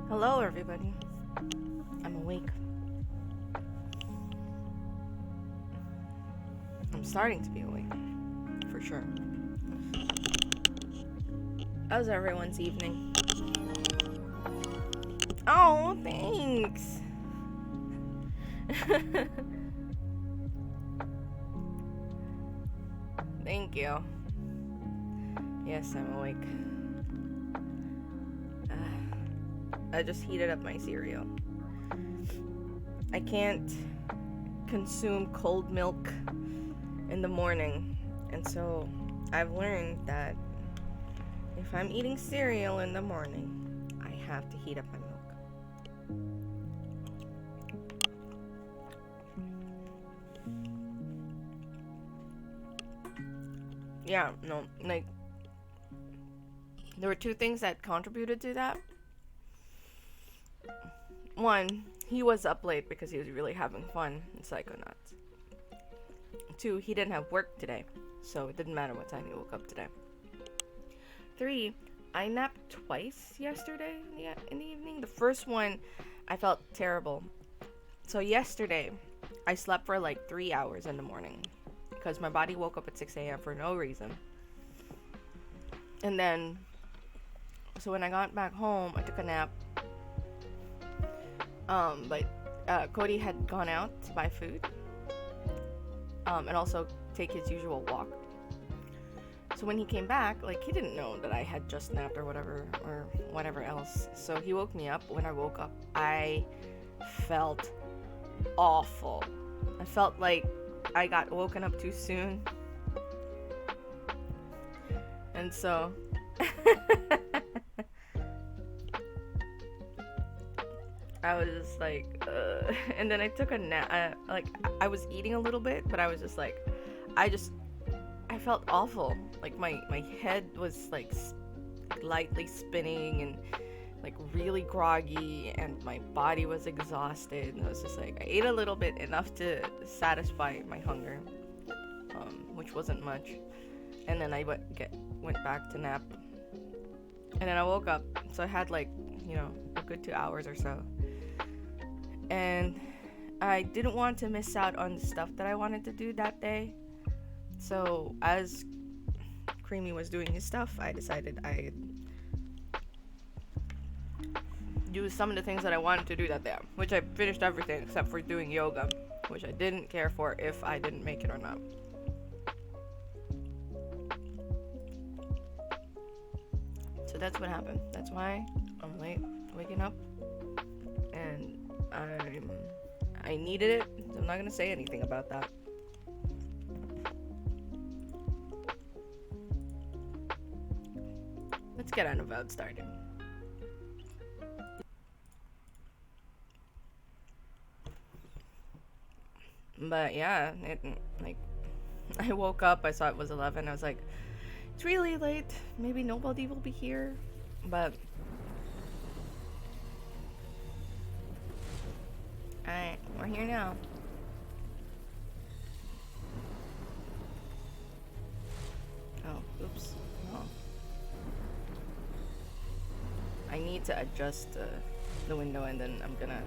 Hello, everybody. I'm awake. I'm starting to be awake, for sure. How's everyone's evening? Oh, thanks. Thank you. Yes, I'm awake. I just heated up my cereal. I can't consume cold milk in the morning, and so I've learned that if I'm eating cereal in the morning, I have to heat up my milk. Yeah, no, like, there were two things that contributed to that. One, he was up late because he was really having fun in Psychonauts. Two, he didn't have work today, so it didn't matter what time he woke up today. Three, I napped twice yesterday in the evening. The first one, I felt terrible. So yesterday, I slept for like 3 hours in the morning because my body woke up at 6 a.m. for no reason. And then, so when I got back home, I took a nap. But Cody had gone out to buy food. And also take his usual walk. So when he came back, like, he didn't know that I had just napped or whatever else. So he woke me up. When I woke up, I felt awful. I felt like I got woken up too soon. And so I was just like, and then I took a nap. Like, I was eating a little bit, but I was just like, I felt awful. Like, my head was like lightly spinning and like really groggy, and my body was exhausted. And I was just like, I ate a little bit, enough to satisfy my hunger, which wasn't much. And then I went back to nap, and then I woke up. So I had like, a good 2 hours or so. And I didn't want to miss out on the stuff that I wanted to do that day. So as Creamy was doing his stuff, I decided I'd do some of the things that I wanted to do that day, which I finished everything except for doing yoga, which I didn't care for if I didn't make it or not. So that's what happened. That's why I'm late waking up, and I needed it, so I'm not gonna say anything about that. Let's get Unavowed started. But yeah, I woke up, I saw it was 11, I was like, it's really late, maybe nobody will be here, but alright, we're here now. Oh, oops. Oh. I need to adjust the window, and then I'm gonna...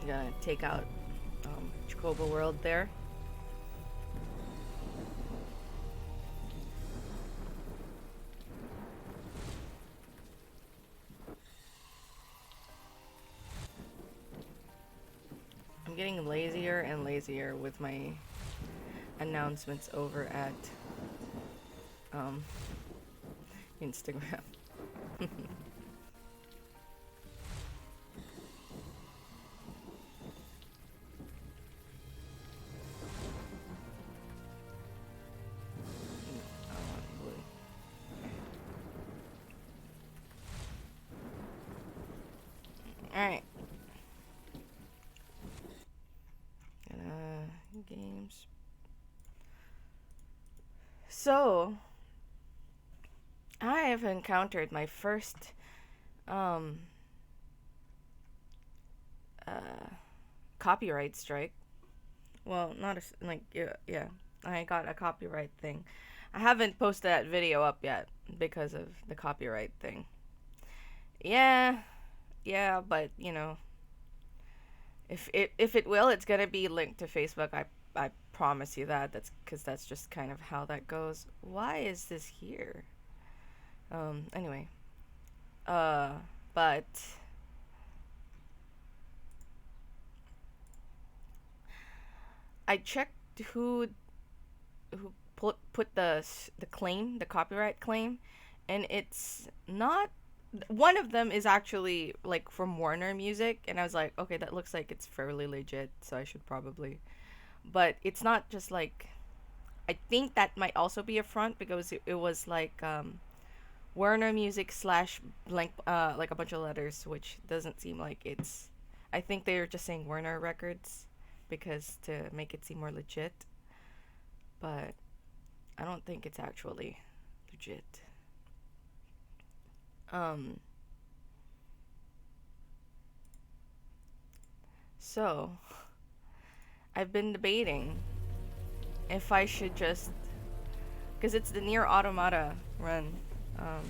gonna take out Chocobo World there. I'm getting lazier and lazier with my announcements over at Instagram. Alright. Games. So, I have encountered my first um uh copyright strike. Well, not like yeah. I got a copyright thing. I haven't posted that video up yet because of the copyright thing. Yeah, yeah, but if it will, it's gonna be linked to Facebook. I promise you that. That's because that's just kind of how that goes. Why is this here? Anyway. Uh, but I checked who put the claim, the copyright claim, and it's not. One of them is actually like from Warner Music, and I was like, okay, that looks like it's fairly legit, so I should probably. But it's not just like. I think that might also be a front because it was like Warner Music slash blank like a bunch of letters, which doesn't seem like it's. I think they're just saying Warner Records because to make it seem more legit, but I don't think it's actually legit. Um. So I've been debating if I should just, because it's the Near Automata run. Um,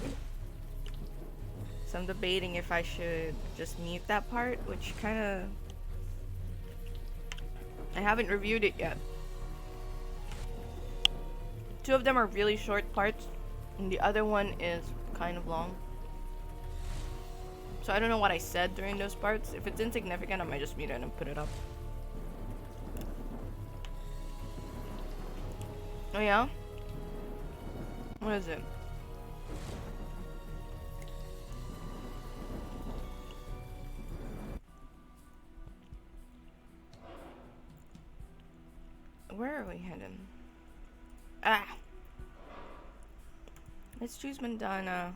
so I'm debating if I should just mute that part, which kind of I haven't reviewed it yet. Two of them are really short parts, and the other one is kind of long. So I don't know what I said during those parts. If it's insignificant, I might just mute it and put it up. Oh yeah? What is it? Where are we heading? Ah! Let's choose Madonna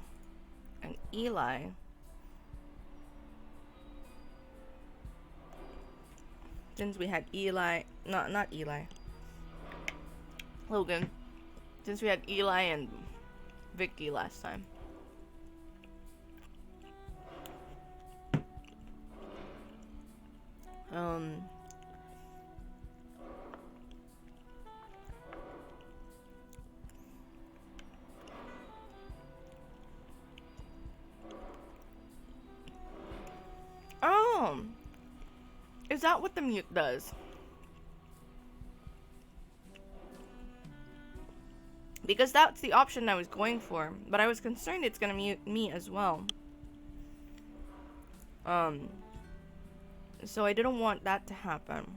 and Eli. Since we had Eli, not Eli. Logan. Since we had Eli and Vicky last time. Oh! Is that what the mute does? Because that's the option I was going for, but I was concerned it's gonna mute me as well. So I didn't want that to happen.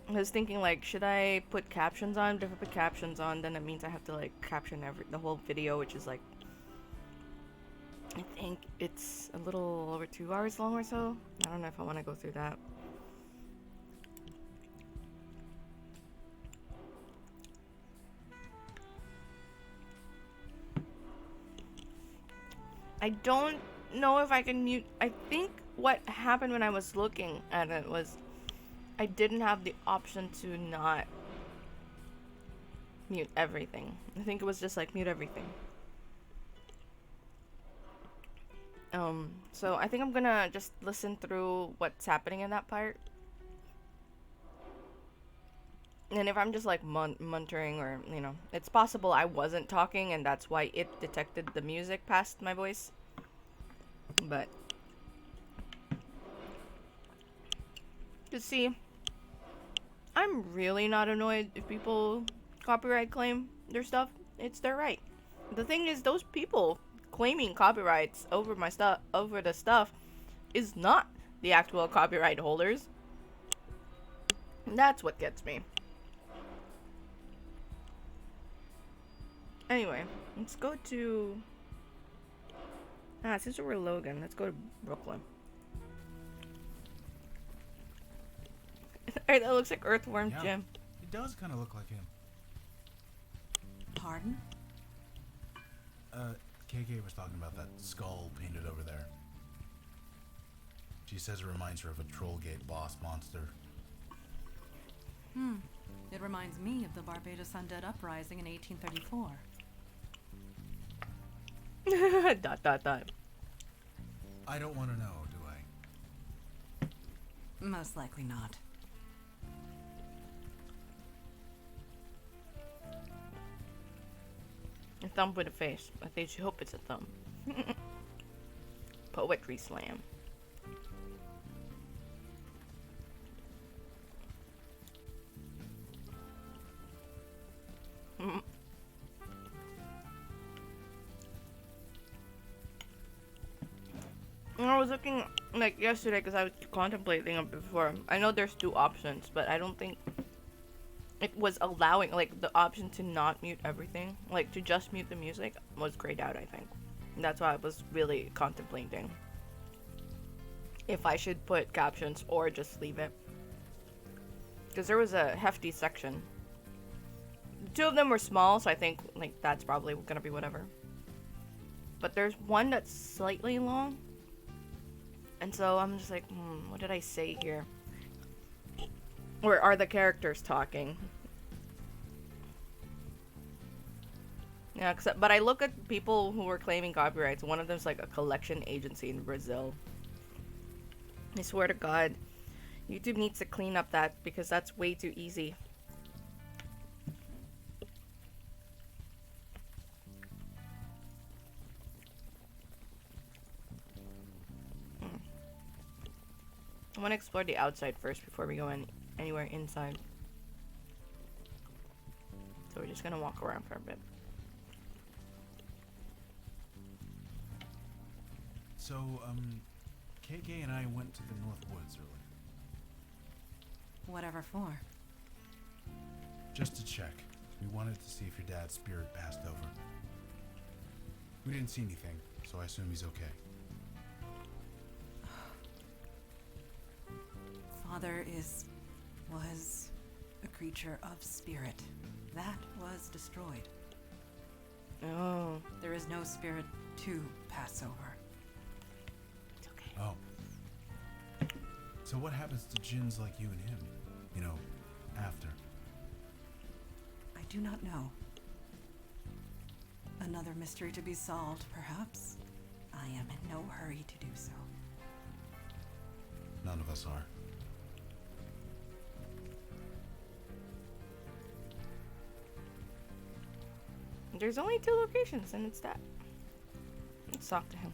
I was thinking like, should I put captions on? But if I put captions on, then it means I have to like caption the whole video, which is like, I think it's a little over 2 hours long or so. I don't know if I want to go through that. I don't know if I can mute. I think what happened when I was looking at it was I didn't have the option to not mute everything. I think it was just like mute everything. So I think I'm gonna just listen through what's happening in that part. And if I'm just like muttering or, it's possible I wasn't talking and that's why it detected the music past my voice. But, you see, I'm really not annoyed if people copyright claim their stuff. It's their right. The thing is, those people claiming copyrights over the stuff is not the actual copyright holders. That's what gets me. Anyway, let's go to... since we're Logan, let's go to Brooklyn. That looks like Earthworm Jim. It does kind of look like him. Pardon? KK was talking about that skull painted over there. She says it reminds her of a Trollgate boss monster. It reminds me of the Barbados Undead Uprising in 1834. Dot dot dot. I don't want to know, do I? Most likely not. A thumb with a face. I think you hope it's a thumb. Poetry slam. I was looking like yesterday because I was contemplating it before. I know there's two options, but I don't think it was allowing like the option to not mute everything, like to just mute the music was grayed out, I think. And that's why I was really contemplating if I should put captions or just leave it. Because there was a hefty section. Two of them were small, so I think like that's probably gonna be whatever. But there's one that's slightly long. And so I'm just like, what did I say here? Or are the characters talking? Yeah, but I look at people who were claiming copyrights. One of them's like a collection agency in Brazil. I swear to God, YouTube needs to clean up that because that's way too easy. I want to explore the outside first before we go anywhere inside. So we're just gonna walk around for a bit. So, KK and I went to the North Woods earlier. Whatever for. Just to check. We wanted to see if your dad's spirit passed over. We didn't see anything, so I assume he's okay. Father was a creature of spirit. That was destroyed. Oh. There is no spirit to pass over. It's okay. Oh. So what happens to djinns like you and him? You know, after? I do not know. Another mystery to be solved, perhaps. I am in no hurry to do so. None of us are. There's only 2 locations, and it's that. Let's talk to him.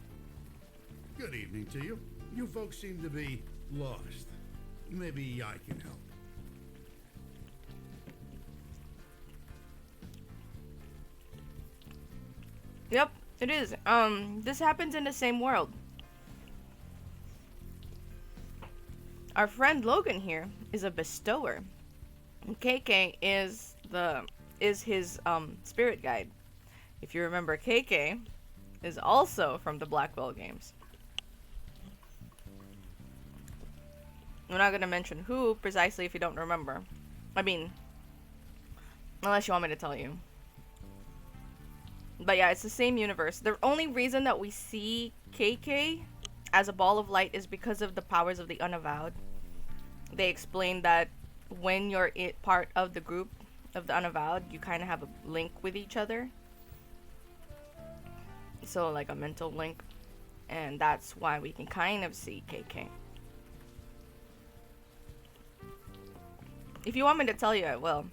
Good evening to you. You folks seem to be lost. Maybe I can help. Yep, it is. This happens in the same world. Our friend Logan here is a bestower. And KK is his spirit guide. If you remember, KK is also from the Blackwell games. I'm not gonna mention who precisely if you don't remember. I mean, unless you want me to tell you. But yeah, it's the same universe. The only reason that we see KK as a ball of light is because of the powers of the Unavowed. They explain that when you're part of the group of the Unavowed, you kind of have a link with each other. So like a mental link. And that's why we can kind of see KK. If you want me to tell you, I will.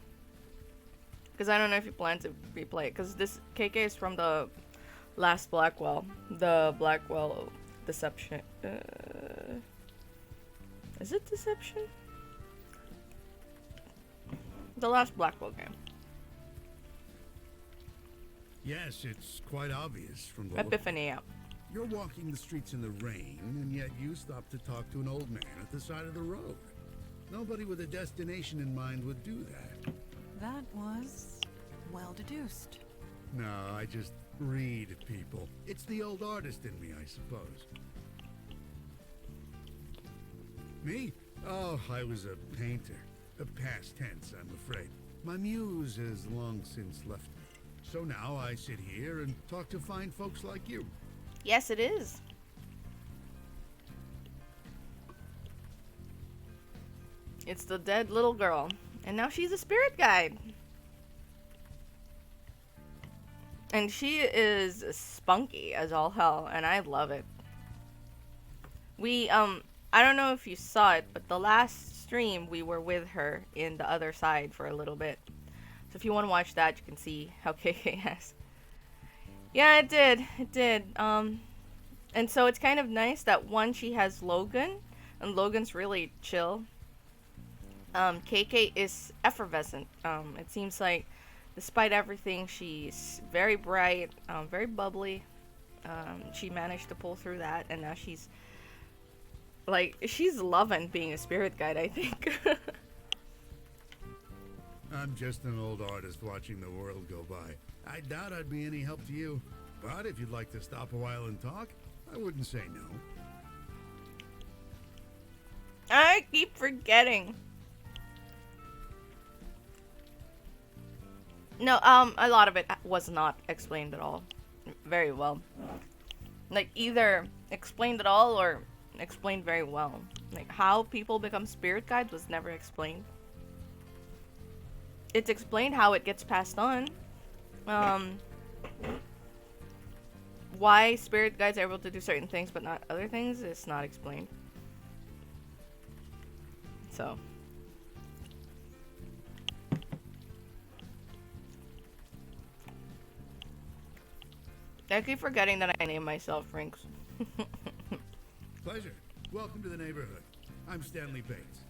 Because I don't know if you plan to replay it. Because this KK is from the last Blackwell. The Blackwell Deception. Is it Deception? The last Blackwell game. Yes, it's quite obvious from the Epiphany, yeah. You're walking the streets in the rain, and yet you stop to talk to an old man at the side of the road. Nobody with a destination in mind would do that. That was well deduced. No, I just read people. It's the old artist in me, I suppose. Me? Oh, I was a painter. A past tense, I'm afraid. My muse has long since left me. So now I sit here and talk to fine folks like you. Yes, it is. It's the dead little girl. And now she's a spirit guide. And she is spunky as all hell, and I love it. We, I don't know if you saw it, but the last stream we were with her in the other side for a little bit. So if you want to watch that, you can see how KK has. Yeah, it did. It did. And so it's kind of nice that one, she has Logan, and Logan's really chill. KK is effervescent. It seems like despite everything, she's very bright, very bubbly. She managed to pull through that, and now she's loving being a spirit guide, I think. I'm just an old artist watching the world go by. I doubt I'd be any help to you. But if you'd like to stop a while and talk, I wouldn't say no. I keep forgetting. No, a lot of it was not explained at all. Very well. Like, either explained at all or explained very well. Like, how people become spirit guides was never explained. It's explained how it gets passed on. Why spirit guides are able to do certain things but not other things is not explained. So... I keep forgetting that I named myself Rinks. Pleasure. Welcome to the neighborhood. I'm Stanley Bates.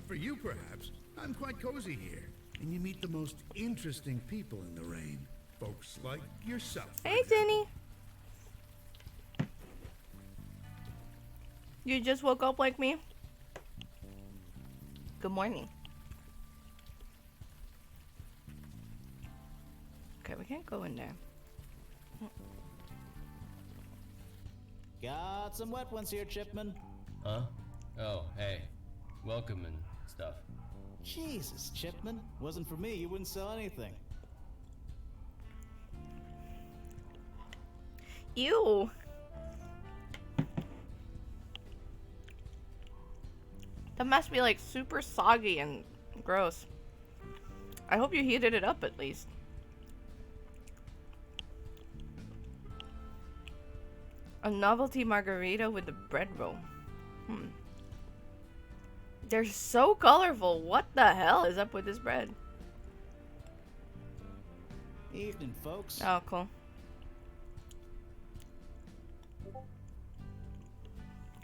For you, perhaps, I'm quite cozy here. And you meet the most interesting people in the rain. Folks like yourself. Hey, Jenny. You just woke up like me? Good morning. Okay, we can't go in there. Got some wet ones here, Chipman. Huh? Oh, hey. Welcome and stuff. Jesus, Chipman. Wasn't for me, you wouldn't sell anything. Ew. That must be like super soggy and gross. I hope you heated it up at least. A novelty margarita with the bread roll. They're so colorful. What the hell is up with this bread? Evening, folks. Oh, cool.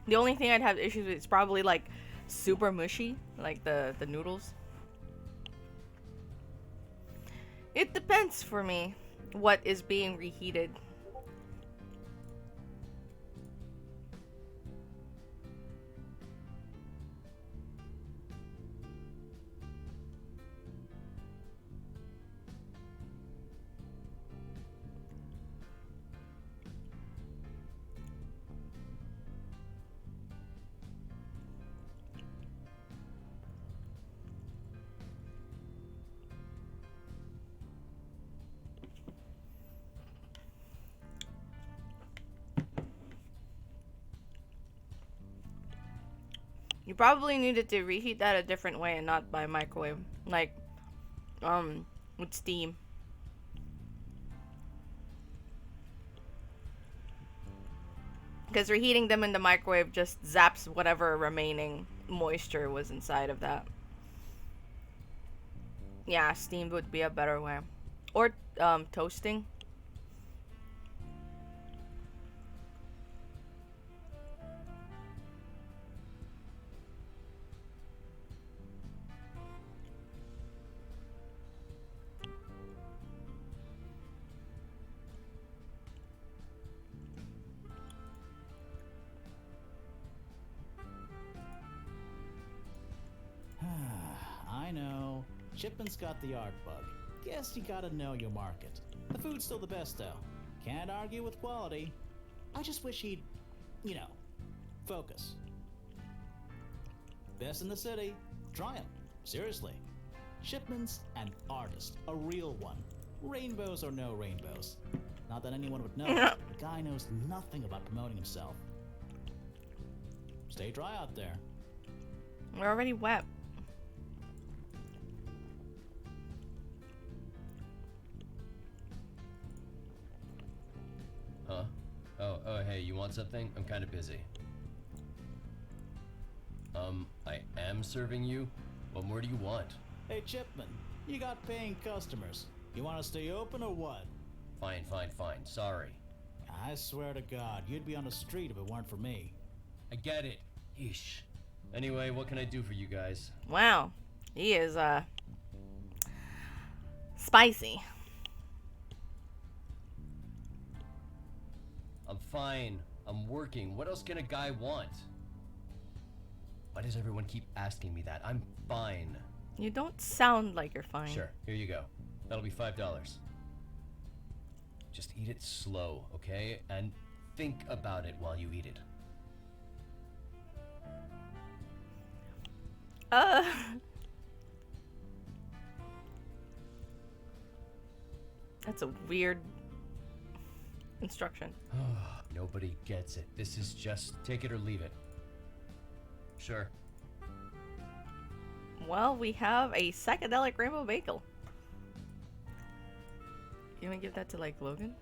The only thing I'd have issues with is probably like super mushy, like the noodles. It depends for me what is being reheated. You probably needed to reheat that a different way and not by microwave. Like, with steam. Because reheating them in the microwave just zaps whatever remaining moisture was inside of that. Yeah, steamed would be a better way. Or, toasting. I know. Chipman's got the art bug. Guess you gotta know your market. The food's still the best, though. Can't argue with quality. I just wish he'd, focus. Best in the city. Try him. Seriously. Chipman's an artist. A real one. Rainbows or no rainbows. Not that anyone would know. The guy knows nothing about promoting himself. Stay dry out there. We're already wet. Hey, you want something? I'm kind of busy. I am serving you. What more do you want? Hey, Chipman, you got paying customers. You want to stay open or what? Fine. Sorry. I swear to God, you'd be on the street if it weren't for me. I get it. Yeesh. Anyway, what can I do for you guys? Wow. He is, spicy. I'm fine. I'm working. What else can a guy want? Why does everyone keep asking me that? I'm fine. You don't sound like you're fine. Sure, here you go. That'll be $5. Just eat it slow, okay? And think about it while you eat it. That's a weird instruction. Nobody gets it. This is just take it or leave it. Sure. Well, we have a psychedelic rainbow bagel. You wanna give that to, like, Logan?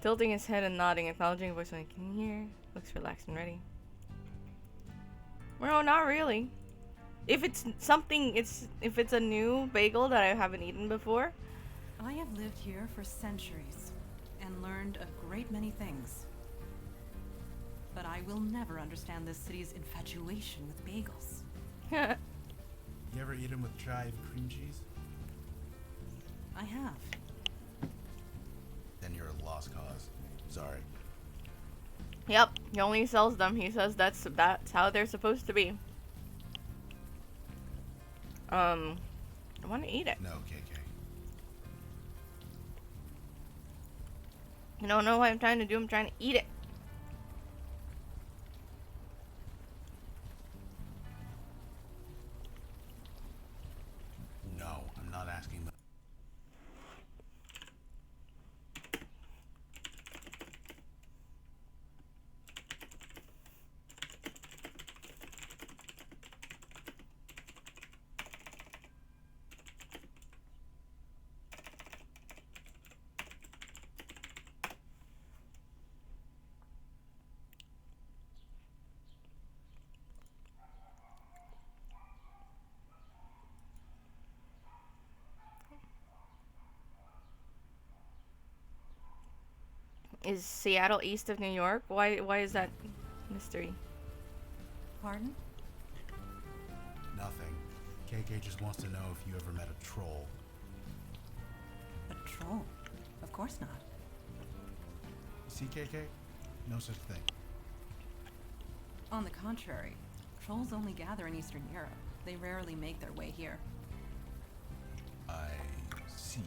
Tilting his head and nodding, acknowledging a voice when he can hear. Looks relaxed and ready. Well, not really. If it's something, if it's a new bagel that I haven't eaten before. I have lived here for centuries and learned a great many things. But I will never understand this city's infatuation with bagels. You ever eat them with chive cream cheese? I have. Then you're a lost cause. Sorry. Yep, he only sells them. He says that's how they're supposed to be. I want to eat it. No, KK. You don't know what I'm trying to do. I'm trying to eat it. No, I'm not asking that. Is Seattle east of New York? Why is that mystery? Pardon? Nothing. KK just wants to know if you ever met a troll. A troll? Of course not. You see, KK? No such thing. On the contrary, trolls only gather in Eastern Europe. They rarely make their way here. I see.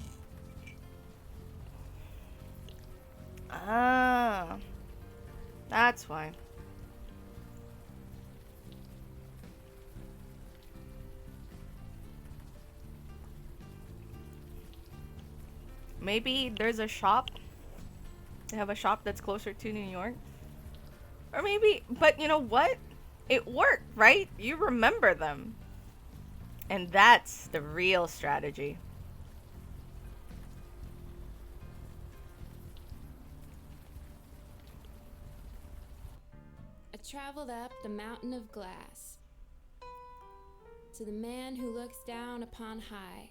Ah, that's why. Maybe there's a shop. They have a shop that's closer to New York. Or maybe, but you know what? It worked, right? You remember them. And that's the real strategy. I traveled up the mountain of glass to the man who looks down upon high.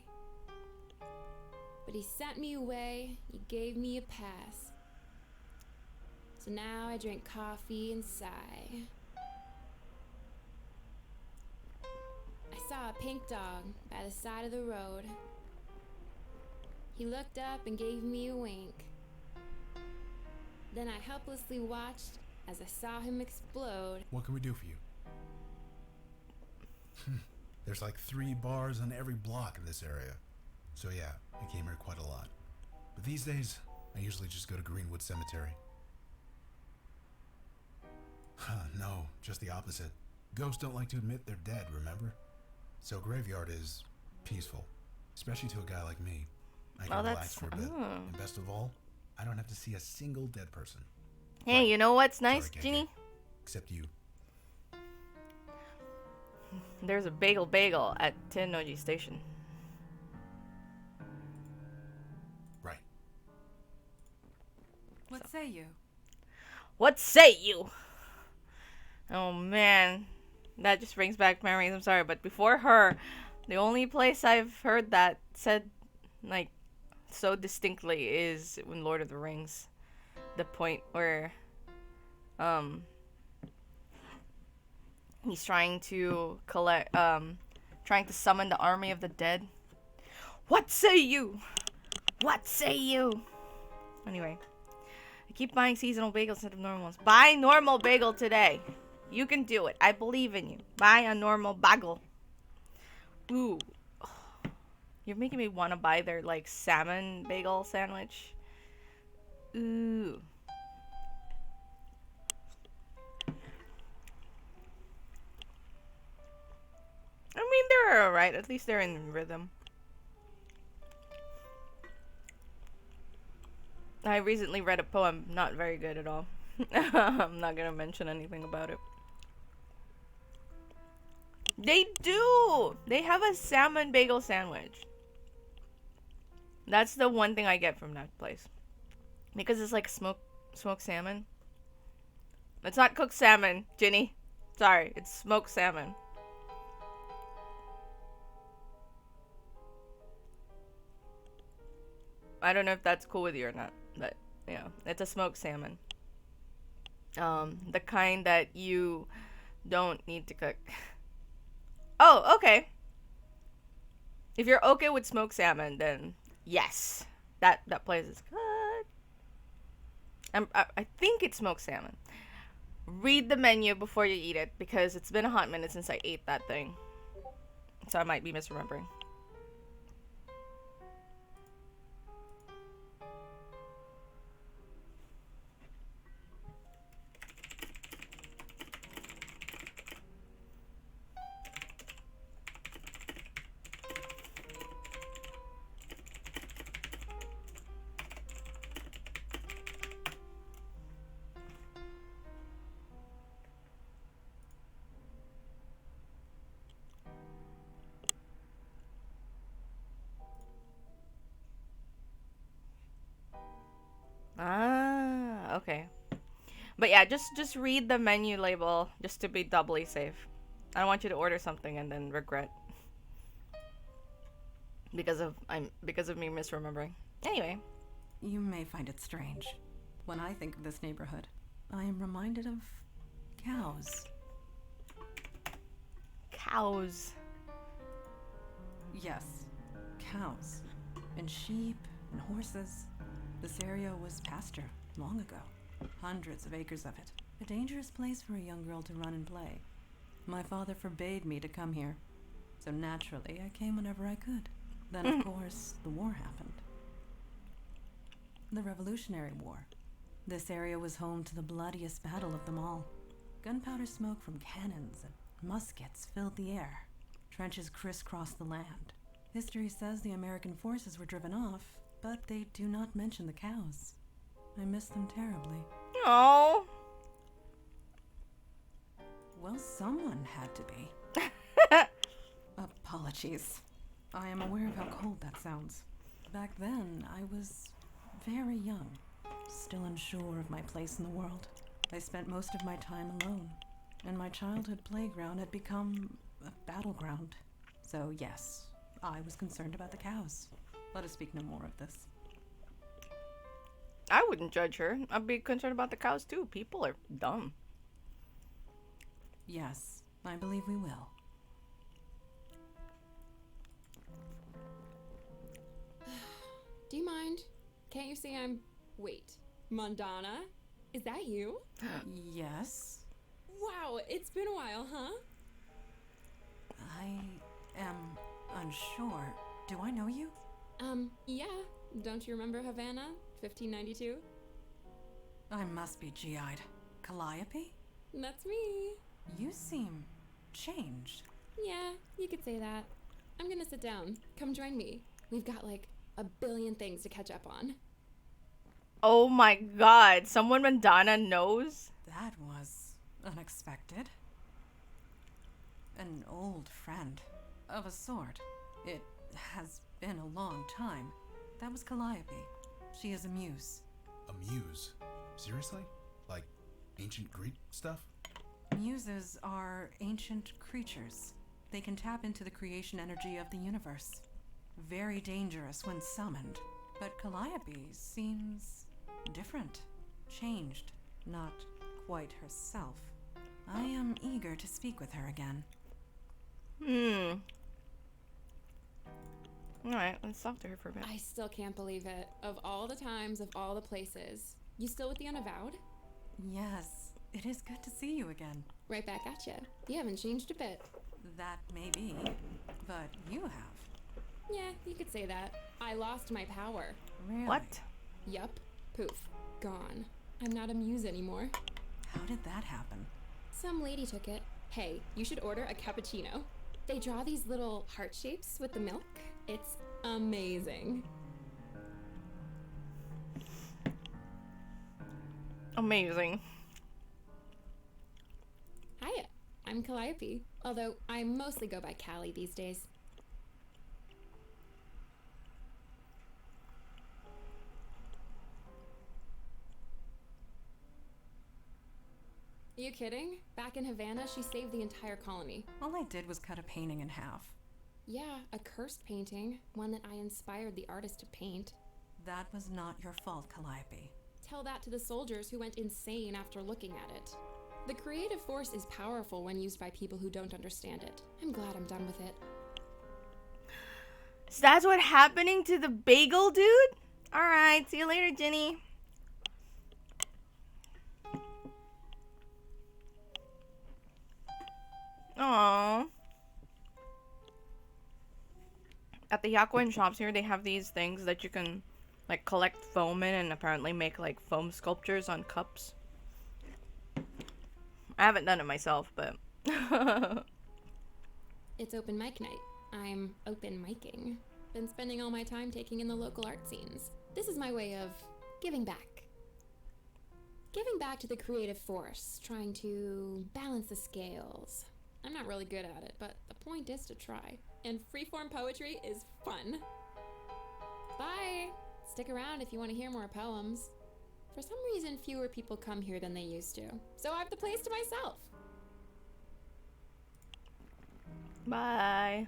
But he sent me away, he gave me a pass. So now I drink coffee and sigh. I saw a pink dog by the side of the road. He looked up and gave me a wink. Then I helplessly watched as I saw him explode. What can we do for you? There's like 3 bars on every block in this area. So yeah, I came here quite a lot. But these days, I usually just go to Greenwood Cemetery. No, just the opposite. Ghosts don't like to admit they're dead, remember? So graveyard is peaceful, especially to a guy like me. I can relax for a bit. And best of all, I don't have to see a single dead person. Hey, you know what's nice, Sorry, KK. Ginny? Except you. There's a bagel at Tennoji Station. Right. What say you? What say you? Oh man, that just brings back memories. I'm sorry, but before her, the only place I've heard that said like so distinctly is in Lord of the Rings. The point where he's trying to trying to summon the army of the dead. What say you? What say you? Anyway, I keep buying seasonal bagels instead of normal ones. Buy normal bagel today. You can do it. I believe in you. Buy a normal bagel. Ooh. You're making me want to buy their, like, salmon bagel sandwich. Ooh. I mean, they're alright. At least they're in rhythm. I recently read a poem. Not very good at all. I'm not gonna mention anything about it. They do! They have a salmon bagel sandwich. That's the one thing I get from that place. Because it's like smoked salmon. It's not cooked salmon, Ginny. Sorry, it's smoked salmon. I don't know if that's cool with you or not, but yeah, it's a smoked salmon. The kind that you don't need to cook. Oh, okay. If you're okay with smoked salmon, then yes, that place is good. I think it's smoked salmon. Read the menu before you eat it, because it's been a hot minute since I ate that thing, so I might be misremembering. Ah, okay. But yeah, just read the menu label just to be doubly safe. I don't want you to order something and then regret because of me misremembering. Anyway, You may find it strange. When I think of this neighborhood, I am reminded of cows. cows. Yes, cows. And sheep and horses. This area was pasture long ago. Hundreds of acres of it. A dangerous place for a young girl to run and play. My father forbade me to come here. So naturally, I came whenever I could. Then, of course, the war happened. The Revolutionary War. This area was home to the bloodiest battle of them all. Gunpowder smoke from cannons and muskets filled the air. Trenches crisscrossed the land. History says the American forces were driven off, but they do not mention the cows. I miss them terribly. Oh. Well, someone had to be. Apologies. I am aware of how cold that sounds. Back then, I was very young, still unsure of my place in the world. I spent most of my time alone, and my childhood playground had become a battleground. So yes, I was concerned about the cows. Let us speak no more of this. I wouldn't judge her. I'd be concerned about the cows too. People are dumb. Yes, I believe we will. Do you mind? Can't you see I'm... Wait. Mondana? Is that you? Yes, Wow, it's been a while, huh? I am unsure. Do I know you? Yeah. Don't you remember Havana, 1592? I must be GI'd. Calliope? That's me. You seem changed. Yeah, you could say that. I'm gonna sit down. Come join me. We've got like a billion things to catch up on. Oh my god, someone Madonna knows? That was unexpected. An old friend, of a sort. It has been a long time. That was Calliope. She is a muse. A muse? Seriously? Like ancient Greek stuff? Muses are ancient creatures. They can tap into the creation energy of the universe. Very dangerous when summoned. But Calliope seems different, changed, not quite herself. I am eager to speak with her again. Alright, let's talk to her for a bit. I still can't believe it. Of all the times, of all the places. You still with the Unavowed? Yes, it is good to see you again. Right back at you. You haven't changed a bit. That may be, but you have. Yeah, you could say that. I lost my power. Really? What? Yup. Poof. Gone. I'm not a muse anymore. How did that happen? Some lady took it. Hey, you should order a cappuccino. They draw these little heart shapes with the milk. It's amazing. Amazing. Hiya, I'm Calliope. Although I mostly go by Callie these days. You kidding? Back in Havana, she saved the entire colony. All I did was cut a painting in half. Yeah, a cursed painting. One that I inspired the artist to paint. That was not your fault, Calliope. Tell that to the soldiers who went insane after looking at it. The creative force is powerful when used by people who don't understand it. I'm glad I'm done with it. So that's what happening to the bagel dude? Alright, see you later, Jenny. Aww. At the Yakuin shops here, they have these things that you can, like, collect foam in and apparently make, like, foam sculptures on cups. I haven't done it myself, but... It's open mic night. I'm open micing. Been spending all my time taking in the local art scenes. This is my way of giving back. Giving back to the creative force, trying to balance the scales. I'm not really good at it, but the point is to try. And freeform poetry is fun. Bye! Stick around if you want to hear more poems. For some reason, fewer people come here than they used to. So I have the place to myself. Bye.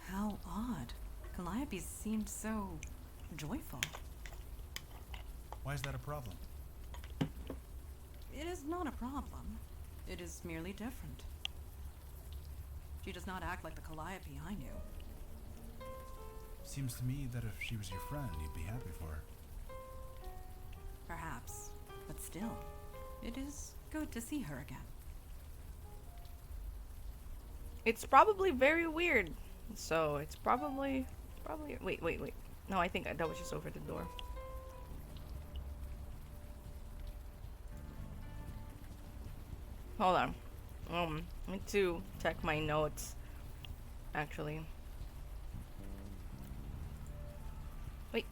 How odd. Calliope seemed so joyful. Why is that a problem? It is not a problem. It is merely different. She does not act like the Calliope I knew. Seems to me that if she was your friend, you'd be happy for her. Perhaps, but still, it is good to see her again. It's probably very weird. So, it's probably... Wait. No, I think that was just over the door. Hold on. I need to check my notes, actually. Wait.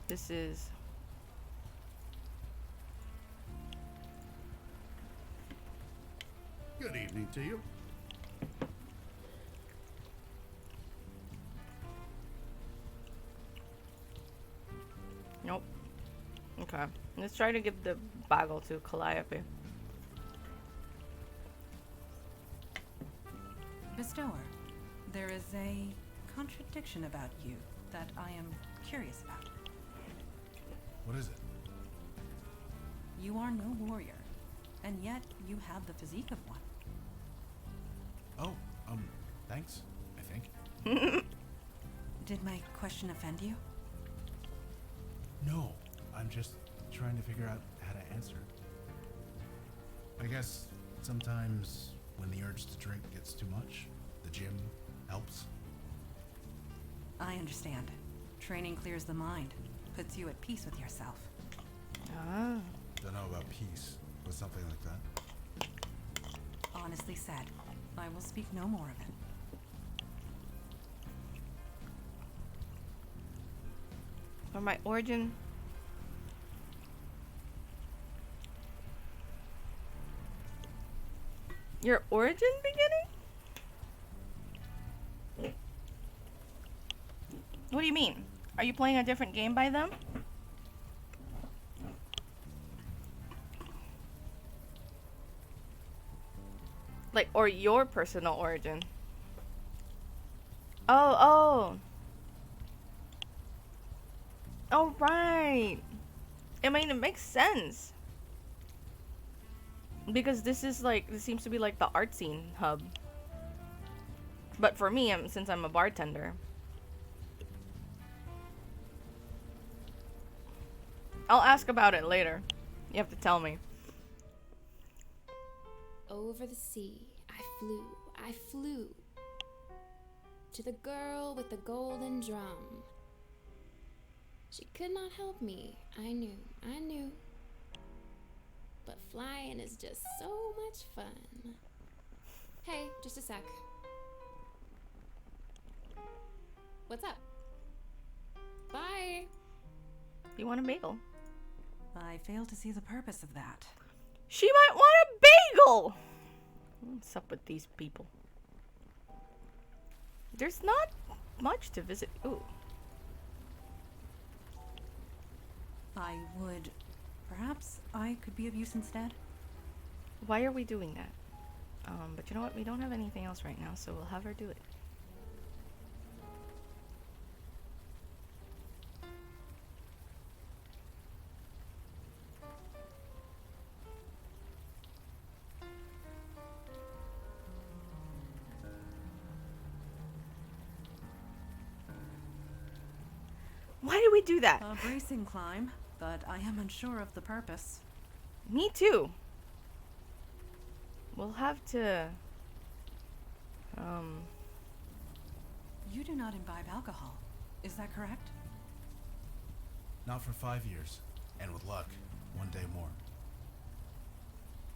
This is... Good evening to you. Nope. Okay. Let's try to give the bagel to Calliope. Bestower, there is a contradiction about you that I am curious about. What is it? You are no warrior, and yet you have the physique of one. Oh, thanks, I think. Did my question offend you? No, I'm just trying to figure out how to answer. I guess sometimes when the urge to drink gets too much, the gym helps. I understand. Training clears the mind, puts you at peace with yourself. Ah. Don't know about peace, but something like that. Honestly said. I will speak no more of it. For my origin... Your origin beginning? What do you mean? Are you playing a different game by them? Like, or your personal origin? Oh. Oh, right. I mean, it makes sense. Because this seems to be like the art scene hub. But for me, since I'm a bartender. I'll ask about it later. You have to tell me. Over the sea, I flew. To the girl with the golden drum. She could not help me. I knew. But flying is just so much fun. Hey, just a sec. What's up? Bye. You want a bagel? I fail to see the purpose of that. She might want a bagel! What's up with these people? There's not much to visit. Ooh. Perhaps I could be of use instead? Why are we doing that? But you know what? We don't have anything else right now, so we'll have her do it. Why did we do that? A bracing climb, but I am unsure of the purpose. Me too. We'll have to... You do not imbibe alcohol. Is that correct? Not for 5 years. And with luck, 1 day more.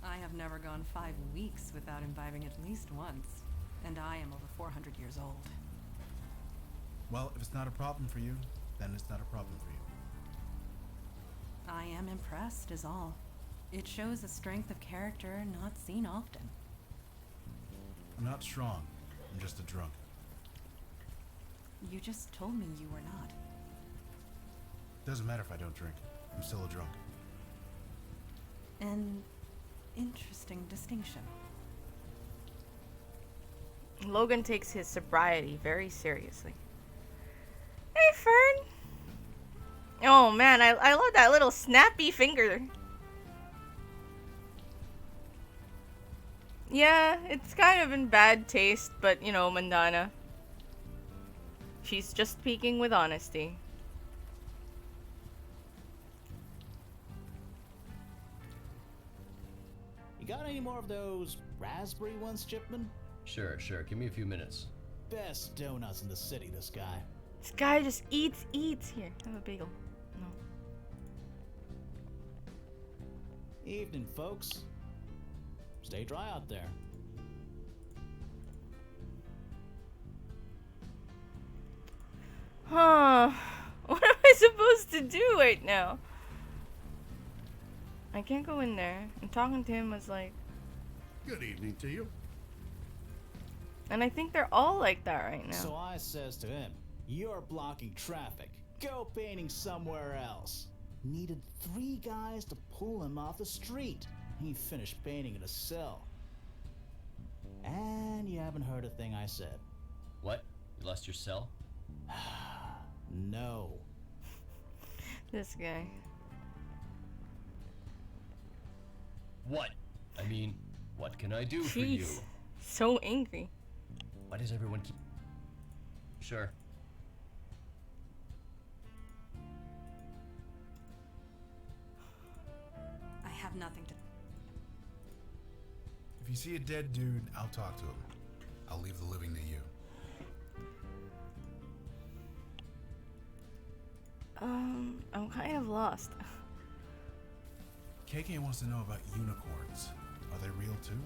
I have never gone 5 weeks without imbibing at least once. And I am over 400 years old. Well, if it's not a problem for you, then it's not a problem for you. I am impressed, is all. It shows a strength of character not seen often. I'm not strong. I'm just a drunk. You just told me you were not. Doesn't matter if I don't drink. I'm still a drunk. An interesting distinction. Logan takes his sobriety very seriously. Hey, Fern. Oh, man, I love that little snappy finger. Yeah, it's kind of in bad taste, but, you know, Mandana. She's just speaking with honesty. You got any more of those raspberry ones, Chipman? Sure. Give me a few minutes. Best donuts in the city, this guy. This guy just eats. Here, have a bagel. No. Evening, folks. Stay dry out there. Huh. What am I supposed to do right now? I can't go in there. And talking to him was like... Good evening to you. And I think they're all like that right now. So I says to him, "You're blocking traffic. Go painting somewhere else." Needed 3 guys to pull him off the street. He finished painting in a cell. And you haven't heard a thing I said. What? You lost your cell? No. This guy. What? I mean, what can I do for you? Jeez. So angry. Why does everyone keep... Sure. I have nothing to... If you see a dead dude, I'll talk to him. I'll leave the living to you. I'm kind of lost. KK wants to know about unicorns. Are they real too?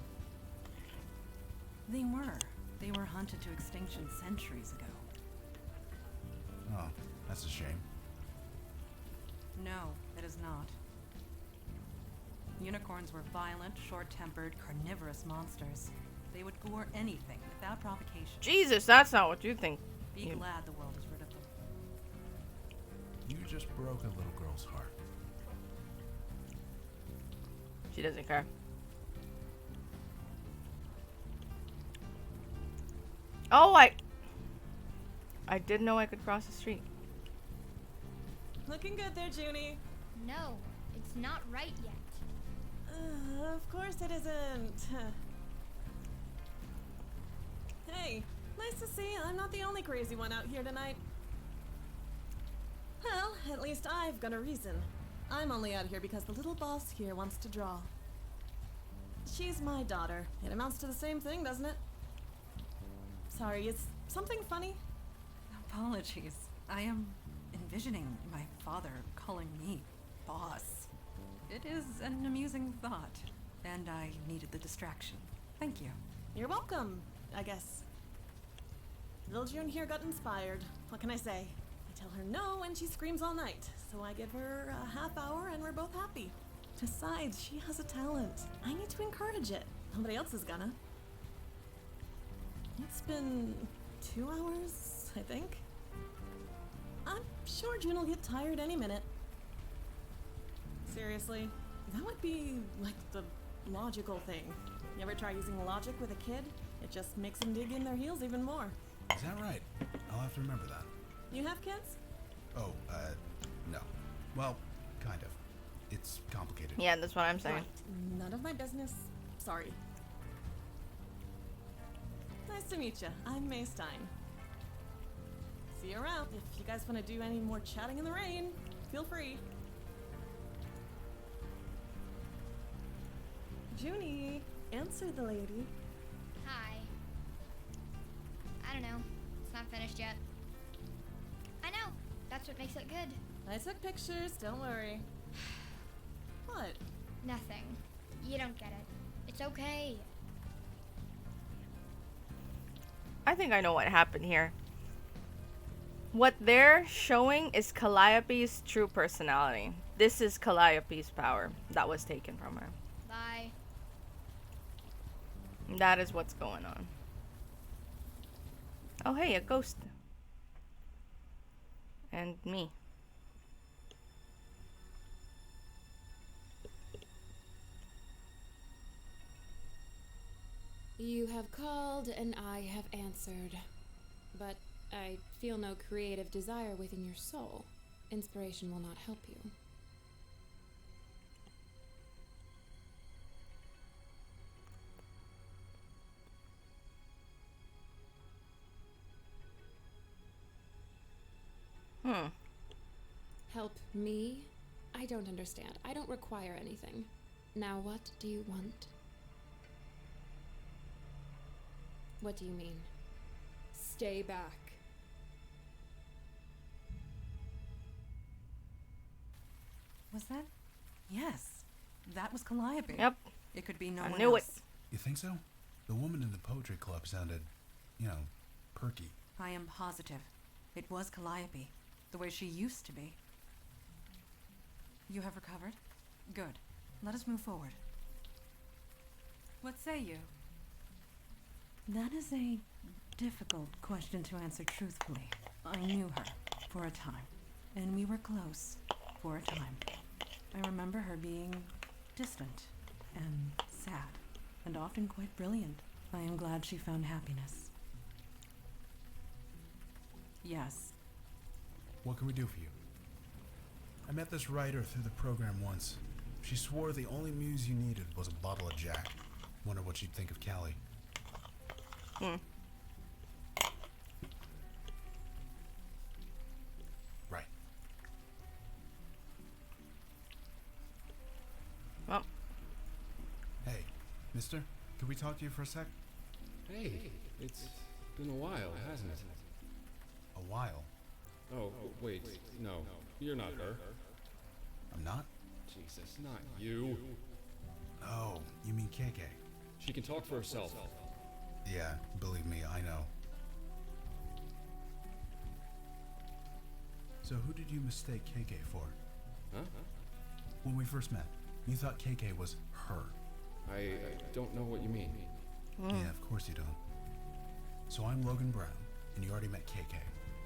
They were. They were hunted to extinction centuries ago. Oh, that's a shame. No, it is not. Unicorns were violent, short-tempered, carnivorous monsters. They would gore anything without provocation. Jesus, that's not what you think. Be glad the world is rid of them. You just broke a little girl's heart. She doesn't care. Oh, I didn't know I could cross the street. Looking good there, Junie. No, it's not right yet. Of course it isn't. Hey, nice to see I'm not the only crazy one out here tonight. Well, at least I've got a reason. I'm only out here because the little boss here wants to draw. She's my daughter. It amounts to the same thing, doesn't it? Sorry, is something funny? Apologies. I am envisioning my father calling me boss. It is an amusing thought, and I needed the distraction. Thank you. You're welcome, I guess. Little June here got inspired. What can I say? I tell her no and she screams all night, so I give her a half hour and we're both happy. Besides, she has a talent. I need to encourage it. Nobody else is gonna. It's been 2 hours, I think. I'm sure June will get tired any minute. Seriously, that would be like the logical thing. You ever try using logic with a kid? It just makes them dig in their heels even more. Is that right? I'll have to remember that. You have kids? Oh, no. Well, kind of. It's complicated. Yeah, that's what I'm saying. Right. None of my business. Sorry. Nice to meet you. I'm May Stein. See you around. If you guys want to do any more chatting in the rain, feel free. Junie, answer the lady. Hi. I don't know. It's not finished yet. I know. That's what makes it good. I took pictures, don't worry. What? Nothing. You don't get it. It's okay. I think I know what happened here. What they're showing is Calliope's true personality. This is Calliope's power that was taken from her. Bye. That is what's going on. Oh, hey, a ghost. And me. You have called and I have answered. But I feel no creative desire within your soul. Inspiration will not help you. Help me? I don't understand. I don't require anything. Now what do you want? What do you mean? Stay back. Was that? Yes. That was Calliope. Yep. It could be no I one knew else. it. You think so? The woman in the poetry club sounded, perky. I am positive. It was Calliope. The way she used to be. You have recovered? Good. Let us move forward. What say you? That is a difficult question to answer truthfully. I knew her for a time, and we were close for a time. I remember her being distant and sad, and often quite brilliant. I am glad she found happiness. Yes. What can we do for you? I met this writer through the program once. She swore the only muse you needed was a bottle of Jack. Wonder what she'd think of Callie. Right. Well, Hey, mister, could we talk to you for a sec? Hey, it's been a while, hasn't it? A while. Oh, wait, no, you're not her. I'm not? Jesus, not you. Oh, you mean KK? She can talk for herself. Yeah, believe me, I know. So who did you mistake KK for? Huh? When we first met? You thought KK was her. I don't know what you mean. Yeah, of course you don't. So I'm Logan Brown, and you already met KK.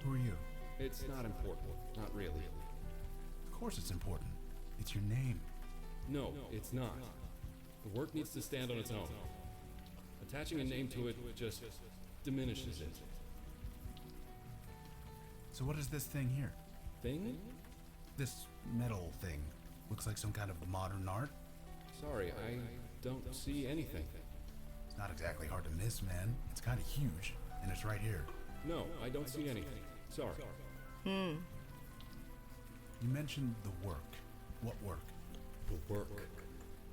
Who are you? It's not important. Not really. Of course it's important. It's your name. No, it's not. The work needs to stand on its own. Attaching a name to it just diminishes it. So what is this thing here? Thing? This metal thing. Looks like some kind of modern art. Sorry, I don't see anything. It's not exactly hard to miss, man. It's kind of huge, and it's right here. No, I don't see anything. Sorry. You mentioned the work. What work? The work.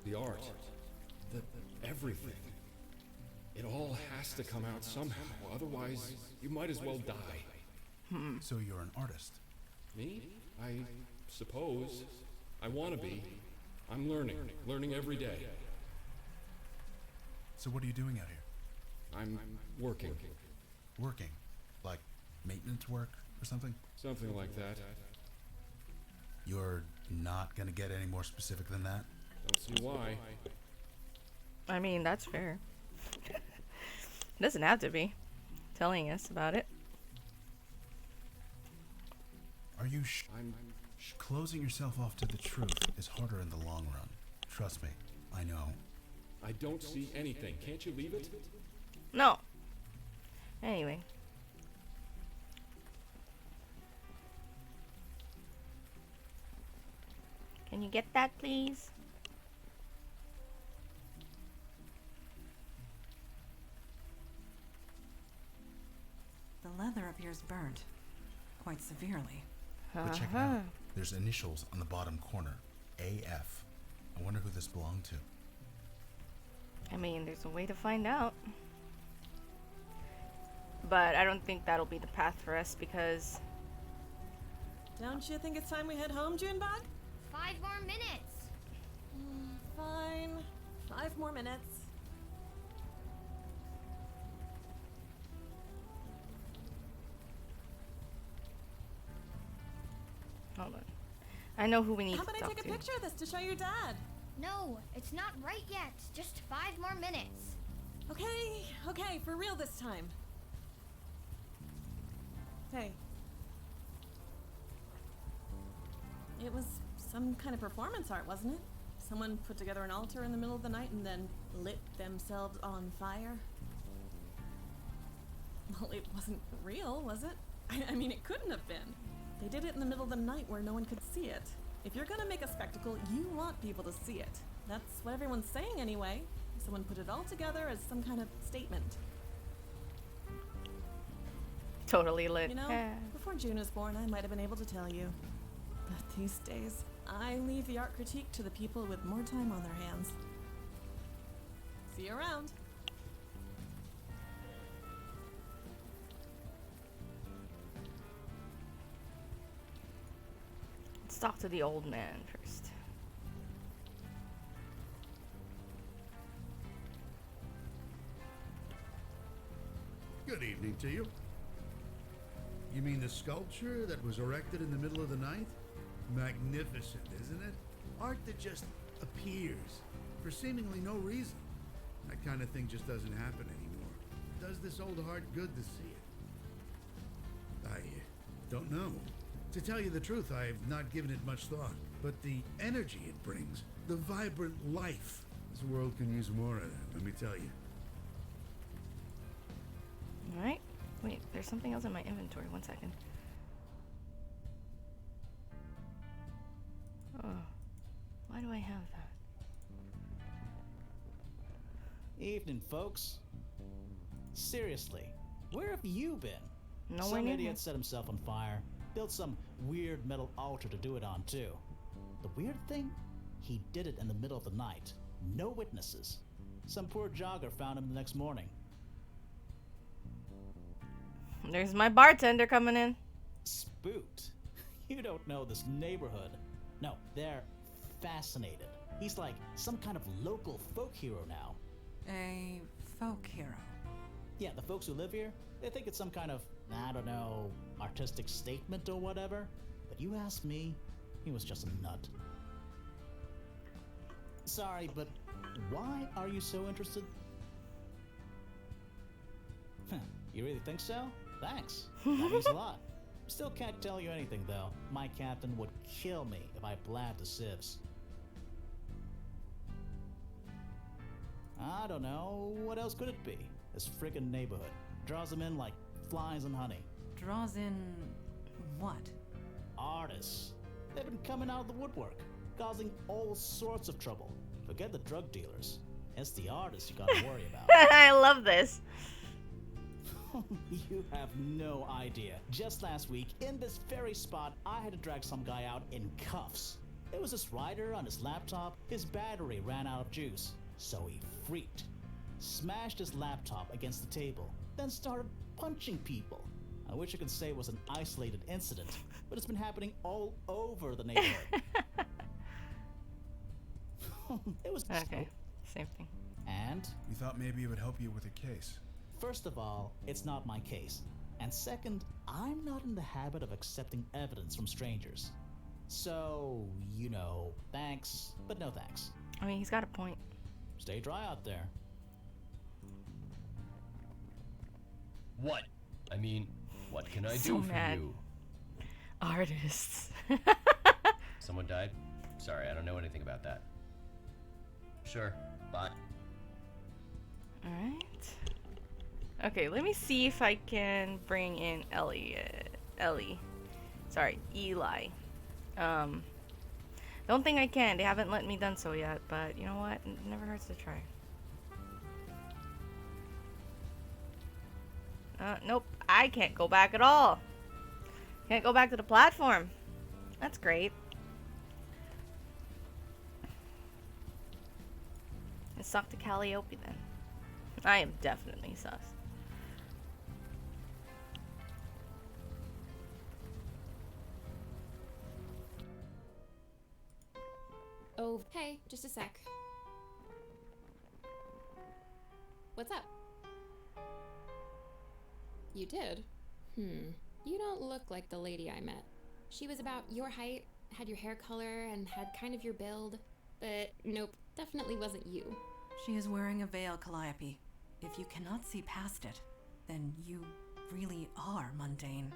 The art. The everything. It all has to come out somehow, otherwise you might as well die. So you're an artist. Me? I suppose. I want to be. I'm learning every day. So what are you doing out here? I'm working. Working? Like maintenance work or something? Something like that. You're not gonna get any more specific than that? Don't see why. I mean, that's fair. It doesn't have to be telling us about it. Are you I'm closing yourself off to the truth is harder in the long run. Trust me, I know. I don't see anything. Can't you leave it? No. Anyway. Can you get that, please? The leather appears burnt, quite severely. But check it out. There's initials on the bottom corner. AF. I wonder who this belonged to. I mean, there's a way to find out. But I don't think that'll be the path for us because... Don't you think it's time we head home, Junebug? 5 more minutes. Fine. 5 more minutes. Hold on. I know who we need How to about I talk take a to. picture of this to show your dad? No, it's not right yet. Just 5 more minutes. Okay, for real this time. Hey. It was some kind of performance art, wasn't it? Someone put together an altar in the middle of the night and then lit themselves on fire. Well, it wasn't real, was it? I mean, it couldn't have been. They did it in the middle of the night where no one could see it. If you're gonna make a spectacle, you want people to see it. That's what everyone's saying anyway. Someone put it all together as some kind of statement. Totally lit. You know, before June was born, I might have been able to tell you. But these days, I leave the art critique to the people with more time on their hands. See you around. Let's talk to the old man first. Good evening to you. You mean the sculpture that was erected in the middle of the night? Magnificent, isn't it? Art that just appears for seemingly no reason. That kind of thing just doesn't happen anymore. Does this old heart good to see it? I don't know. To tell you the truth, I've not given it much thought. But the energy it brings, the vibrant life, this world can use more of that, let me tell you. Alright. Wait, there's something else in my inventory. 1 second. Oh. Why do I have that? Evening, folks. Seriously, where have you been? Nowhere Some near idiot here. set himself on fire, built some weird metal altar to do it on, too. The weird thing? He did it in the middle of the night. No witnesses. Some poor jogger found him the next morning. There's my bartender coming in. Spooked. You don't know this neighborhood. No, they're fascinated. He's like some kind of local folk hero now. A folk hero. Yeah, the folks who live here, they think it's some kind of, I don't know, artistic statement or whatever. But you ask me, he was just a nut. Sorry, but why are you so interested? You really think so? Thanks. That means a lot. Still can't tell you anything, though. My captain would kill me if I blabbed the sieves. I don't know. What else could it be? This frickin' neighborhood draws them in like flies in honey. Draws in what? Artists. They've been coming out of the woodwork, causing all sorts of trouble. Forget the drug dealers. It's the artists you gotta worry about. I love this. You have no idea. Just last week, in this very spot, I had to drag some guy out in cuffs. It was this writer on his laptop. His battery ran out of juice, so he freaked. Smashed his laptop against the table, then started punching people. I wish I could say it was an isolated incident, but it's been happening all over the neighborhood. It was Okay, same thing. And We thought maybe it would help you with a case. first of all, it's not my case. And second, I'm not in the habit of accepting evidence from strangers. So, you know, thanks, but no thanks. I mean, he's got a point. Stay dry out there. What? I mean, what can I So do for mad. you? Artists. Someone died? Sorry, I don't know anything about that. Sure, bye. Alright. Okay, let me see if I can bring in Ellie. Sorry, Eli. Don't think I can. They haven't let me done so yet, but you know what? It never hurts to try. Nope. I can't go back at all. Can't go back to the platform. That's great. Let's talk to Calliope then. I am definitely sus. Oh, hey, just a sec. What's up? You did? You don't look like the lady I met. She was about your height, had your hair color, and had kind of your build. But nope, definitely wasn't you. She is wearing a veil, Calliope. If you cannot see past it, then you really are mundane.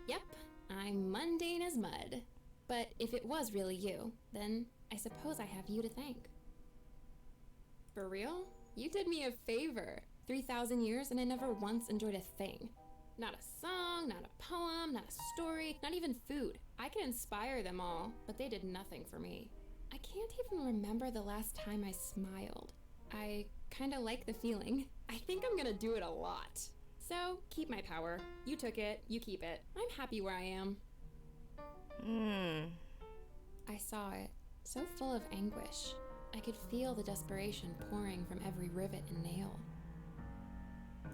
Yep, I'm mundane as mud. But if it was really you, then I suppose I have you to thank. For real? You did me a favor. 3,000 years and I never once enjoyed a thing. Not a song, not a poem, not a story, not even food. I can inspire them all, but they did nothing for me. I can't even remember the last time I smiled. I kinda like the feeling. I think I'm gonna do it a lot. So, keep my power. You took it, you keep it. I'm happy where I am. I saw it, so full of anguish. I could feel the desperation pouring from every rivet and nail.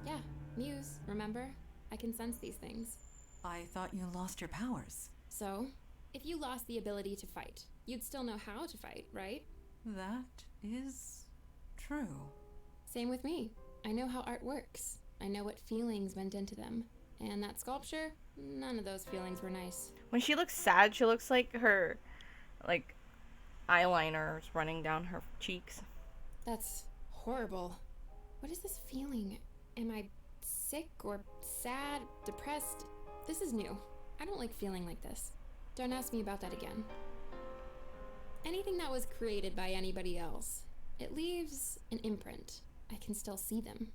Yeah, Muse, remember? I can sense these things. I thought you lost your powers. So, if you lost the ability to fight, you'd still know how to fight, right? That is true. Same with me. I know how art works. I know what feelings went into them. And that sculpture, none of those feelings were nice. When she looks sad, she looks like her, like, eyeliner is running down her cheeks. That's horrible. What is this feeling? Am I sick or sad, depressed? This is new. I don't like feeling like this. Don't ask me about that again. Anything that was created by anybody else, it leaves an imprint. I can still see them.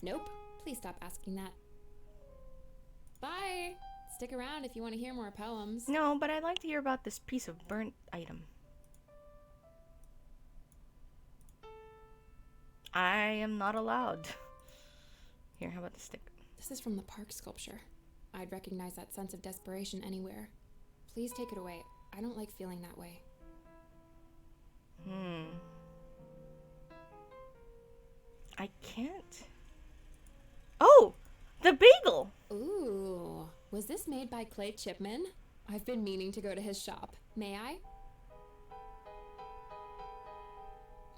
Nope. Please stop asking that. Bye! Stick around if you want to hear more poems. No, but I'd like to hear about this piece of burnt item. I am not allowed. Here, how about the stick? This is from the park sculpture. I'd recognize that sense of desperation anywhere. Please take it away. I don't like feeling that way. I can't. Oh! The bagel! Ooh. Was this made by Clay Chipman? I've been meaning to go to his shop. May I?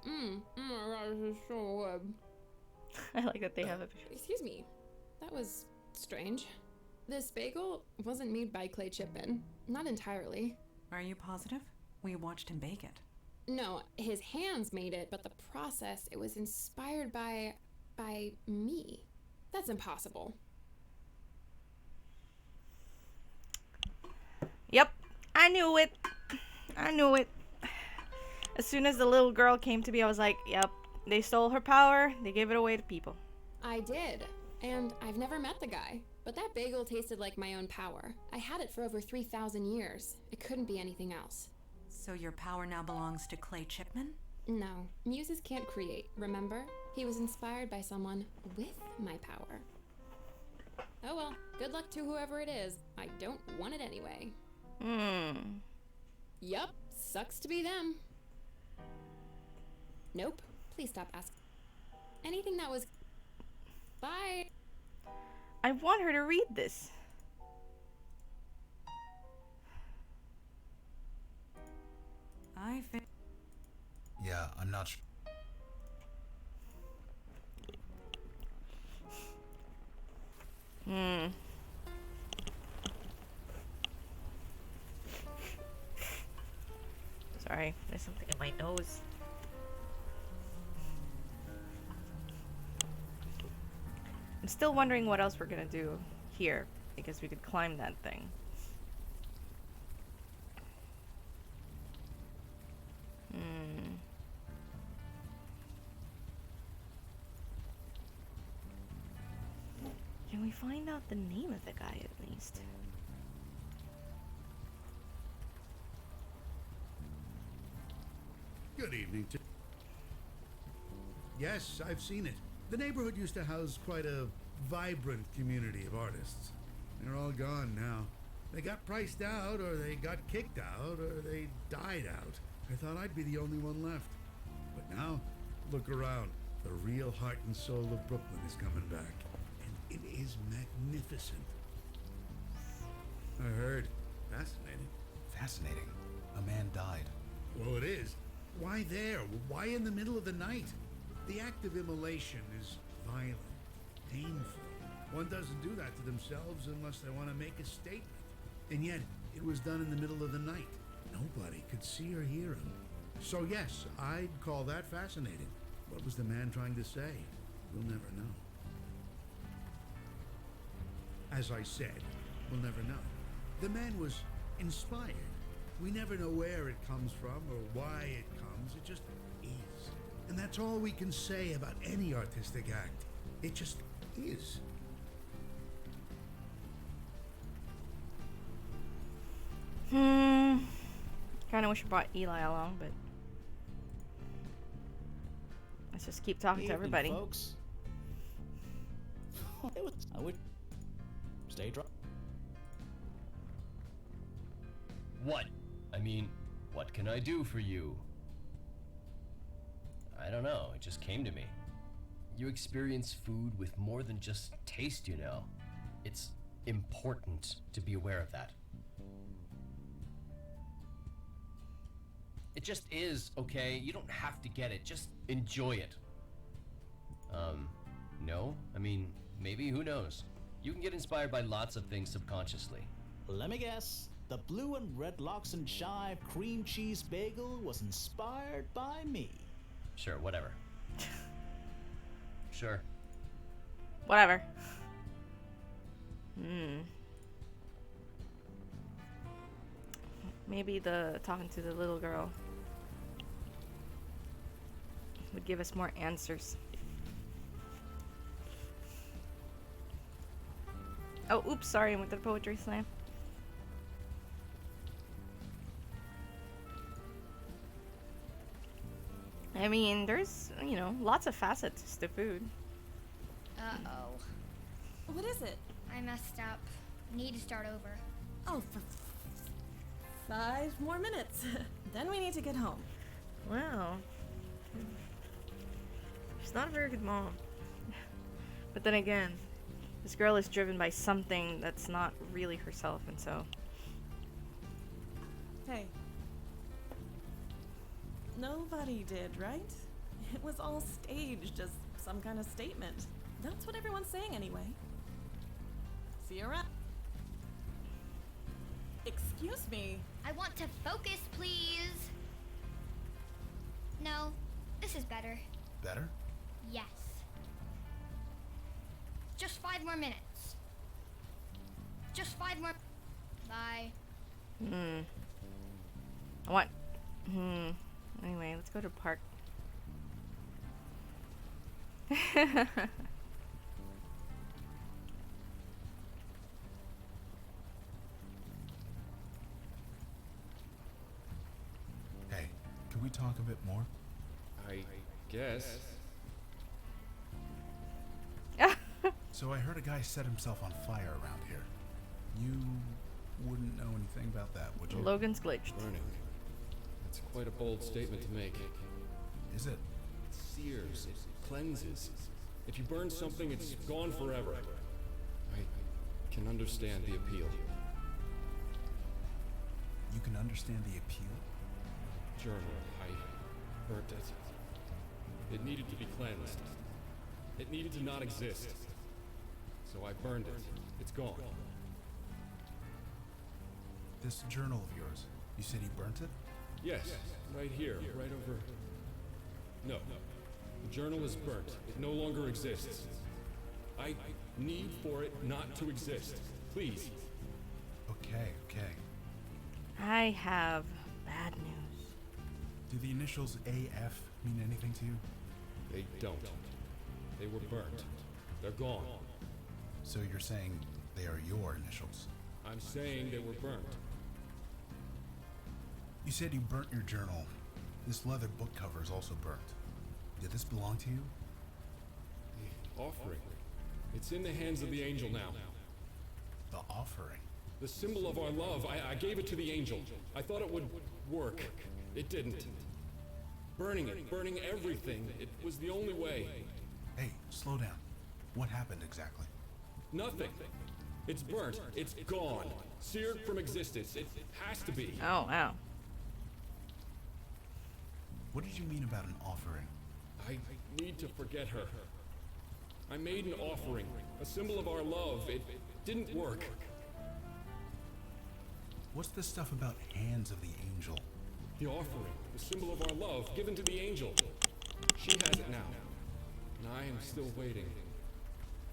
Oh my gosh, this is so good. I like that they have a picture. Excuse me. That was strange. This bagel wasn't made by Clay Chipman. Not entirely. Are you positive? We watched him bake it. No, his hands made it, but the process, it was inspired by me. That's impossible. Yep, I knew it. I knew it. As soon as the little girl came to me, I was like, yep, they stole her power, they gave it away to people. I did. And I've never met the guy. But that bagel tasted like my own power. I had it for over 3,000 years. It couldn't be anything else. So your power now belongs to Clay Chipman? No, muses can't create, remember? He was inspired by someone with my power. Oh well, good luck to whoever it is. I don't want it anyway. Yup, sucks to be them. Nope, please stop asking. Anything that was... Bye. I want her to read this. Yeah, I'm not sure. Sorry, there's something in my nose. I'm still wondering what else we're gonna do here, because we could climb that thing. Can we find out the name of the guy at least? Good evening. Yes, I've seen it. The neighborhood used to house quite a vibrant community of artists. They're all gone now. They got priced out, or they got kicked out, or they died out. I thought I'd be the only one left. But now, look around. The real heart and soul of Brooklyn is coming back. And it is magnificent. I heard. Fascinating. Fascinating. A man died. Well, it is. Why there? Why in the middle of the night? The act of immolation is violent, painful. One doesn't do that to themselves unless they want to make a statement. And yet, it was done in the middle of the night. Nobody could see or hear him. So yes, I'd call that fascinating. What was the man trying to say? We'll never know. As I said, we'll never know. The man was inspired. We never know where it comes from or why it comes. It just is. And that's all we can say about any artistic act. It just is. Kinda wish we brought Eli along, but let's just keep talking to everybody. Folks. I would stay dry. What? I mean, what can I do for you? I don't know, it just came to me. You experience food with more than just taste, you know. It's important to be aware of that. It just is, okay? You don't have to get it, just enjoy it. No? I mean, maybe, who knows? You can get inspired by lots of things subconsciously. Let me guess. The blue and red lox and chive cream cheese bagel was inspired by me. Sure, whatever. Sure. Whatever. Maybe the talking to the little girl would give us more answers. Oh, oops, sorry, I went to the poetry slam. I mean, there's, you know, lots of facets to food. Uh-oh. What is it? I messed up. Need to start over. Oh, for 5 more minutes. Then we need to get home. Wow. She's not a very good mom. But then again, this girl is driven by something that's not really herself, and so... Hey. Nobody did, right? It was all staged as some kind of statement. That's what everyone's saying anyway. See you around. Excuse me. I want to focus, please. This is better. Better? Yes. Just 5 more minutes. Just 5 more. Bye. What? Anyway, let's go to park. Hey, can we talk a bit more? I guess. So I heard a guy set himself on fire around here. You wouldn't know anything about that, would you? Logan's glitched. Burning. That's quite a bold statement to make. Is it? It sears, it cleanses. If you burn something, it's gone forever. I can understand the appeal. You can understand the appeal? Journal, I burnt it. It needed to be cleansed. It needed to not exist. So I burned it. It's gone. This journal of yours, you said you burnt it? Yes, right here, right over... No. The journal is burnt. It no longer exists. I need for it not to exist. Please. Okay. I have bad news. Do the initials AF mean anything to you? They don't. They were burnt. They're gone. So you're saying they are your initials? I'm saying they were burnt. You said you burnt your journal. This leather book cover is also burnt. Did this belong to you? The offering. It's in the hands of the angel now. The offering? The symbol of our love. I gave it to the angel. I thought it would work. It didn't. Burning it, burning everything. It was the only way. Hey, slow down. What happened exactly? Nothing. It's burnt. It's gone. Seared from existence. It has to be. Oh, wow. What did you mean about an offering? I need to forget her. I made an offering. A symbol of our love. It didn't work. What's this stuff about hands of the angel? The offering. The symbol of our love given to the angel. She has it now. And I am still waiting.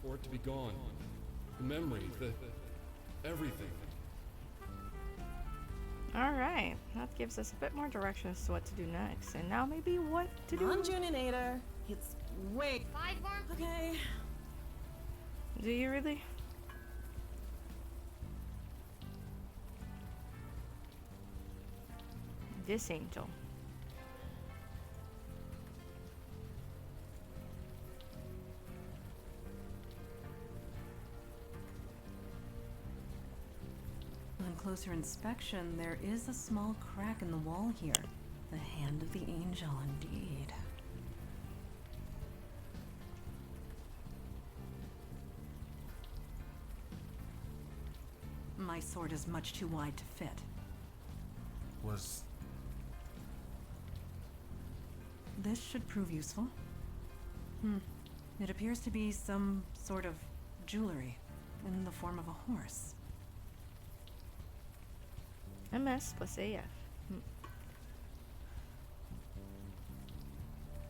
For it to be gone. The memory. Everything. Alright, that gives us a bit more direction as to what to do next. And now maybe what to do. Come on, Juninator. It's way. 5 more. Okay. Do you really? This angel. On closer inspection, there is a small crack in the wall here. The hand of the angel, indeed. My sword is much too wide to fit. Was... This should prove useful. It appears to be some sort of jewelry in the form of a horse. MS plus AF.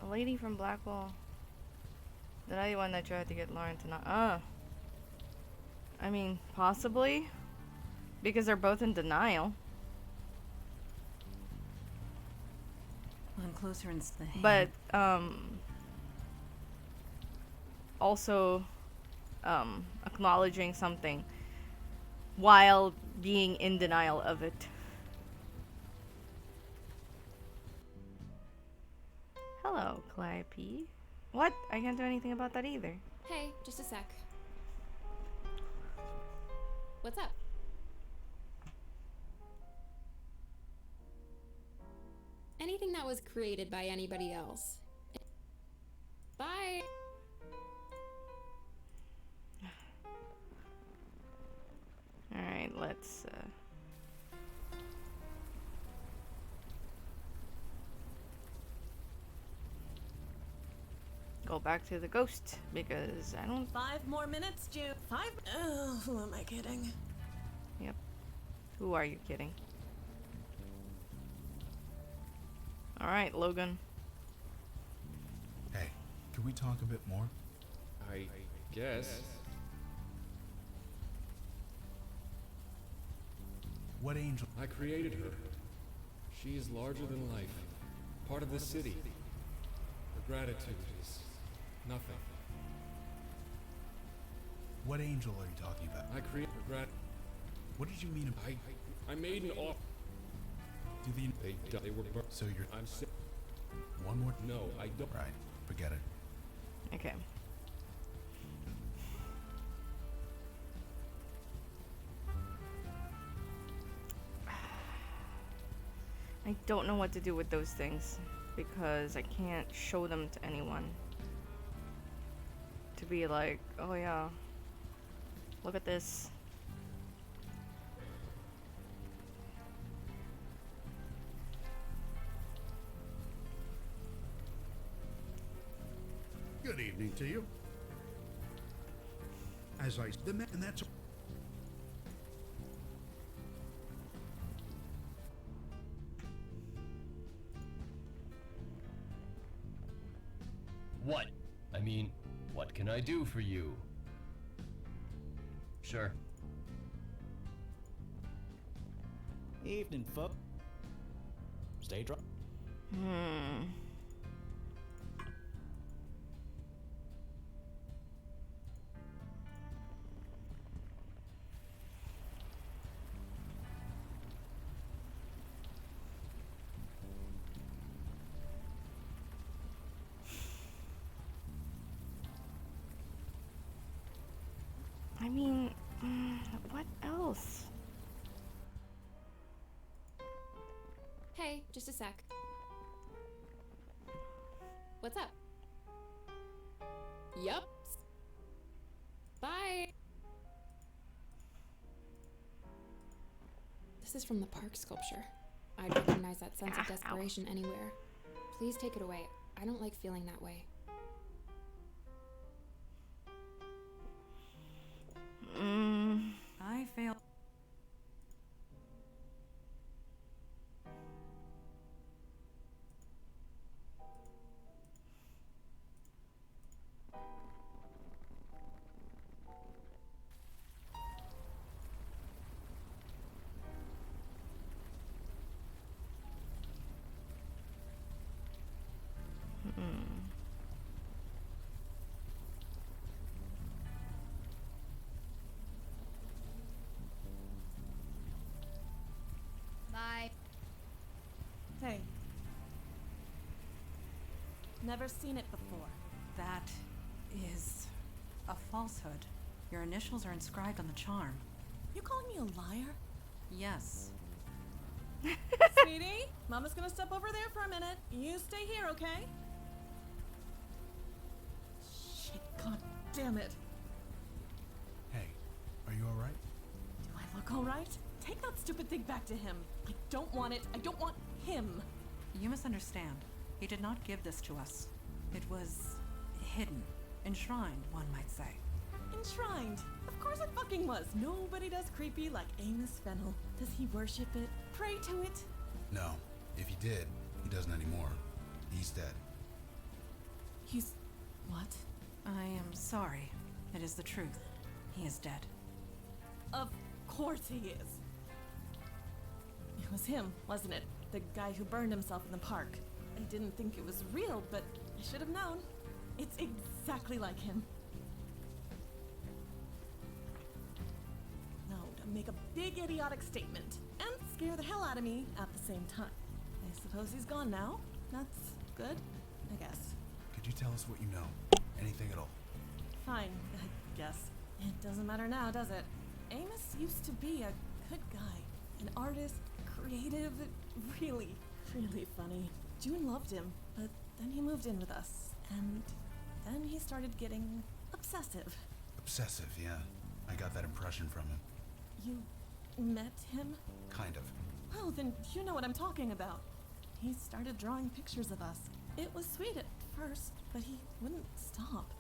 A lady from Blackwell. The night one that tried to get Lauren to not. I mean, possibly. Because they're both in denial. On closer inspection. But, also, acknowledging something while being in denial of it. Hello, Calliope. What? I can't do anything about that either. Hey, just a sec. What's up? Anything that was created by anybody else. Bye! Alright, let's, go back to the ghost, because I don't... 5 more minutes, June. 5? Oh, who am I kidding? Yep. Who are you kidding? Alright, Logan. Could we talk a bit more? I guess. What angel? I created her. She is larger than life, part of the city. Her gratitude is nothing. What angel are you talking about? I created her What did you mean? I made an offer. They were burned. So you're... I'm sick. One more? No, I don't. Right. Forget it. Okay. I don't know what to do with those things because I can't show them to anyone. To be like, oh yeah, look at this. Good evening to you. As I the man, and that's What? I mean, what can I do for you? Sure. Evening, folks. Stay dry. I mean, what else? Hey, just a sec. What's up? Yup. Bye. This is from the park sculpture. I'd recognize that sense of desperation anywhere. Please take it away. I don't like feeling that way. I failed. Bye. Hey. Never seen it before. That is a falsehood. Your initials are inscribed on the charm. You calling me a liar? Yes. Sweetie, Mama's gonna step over there for a minute. You stay here, okay? Shit, god damn it. Hey, are you alright? Do I look alright? Take that stupid thing back to him. I don't want it. I don't want him. You misunderstand. He did not give this to us. It was hidden, enshrined, one might say. Enshrined. Of course it fucking was. Nobody does creepy like Amos Fennel. Does he worship it? Pray to it? No. If he did, he doesn't anymore. He's dead. He's... what? I am sorry. It is the truth. He is dead. Of course he is. It was him, wasn't it? The guy who burned himself in the park. I didn't think it was real, but I should have known. It's exactly like him. No, to make a big idiotic statement and scare the hell out of me at the same time. I suppose he's gone now. That's good, I guess. Could you tell us what you know? Anything at all? Fine, I guess. It doesn't matter now, does it? Amos used to be a good guy. An artist, creative, really, really funny. June loved him, but then he moved in with us, and then he started getting obsessive. Obsessive, yeah. I got that impression from him. You met him? Kind of. Oh, then you know what I'm talking about. He started drawing pictures of us. It was sweet at first, but he wouldn't stop.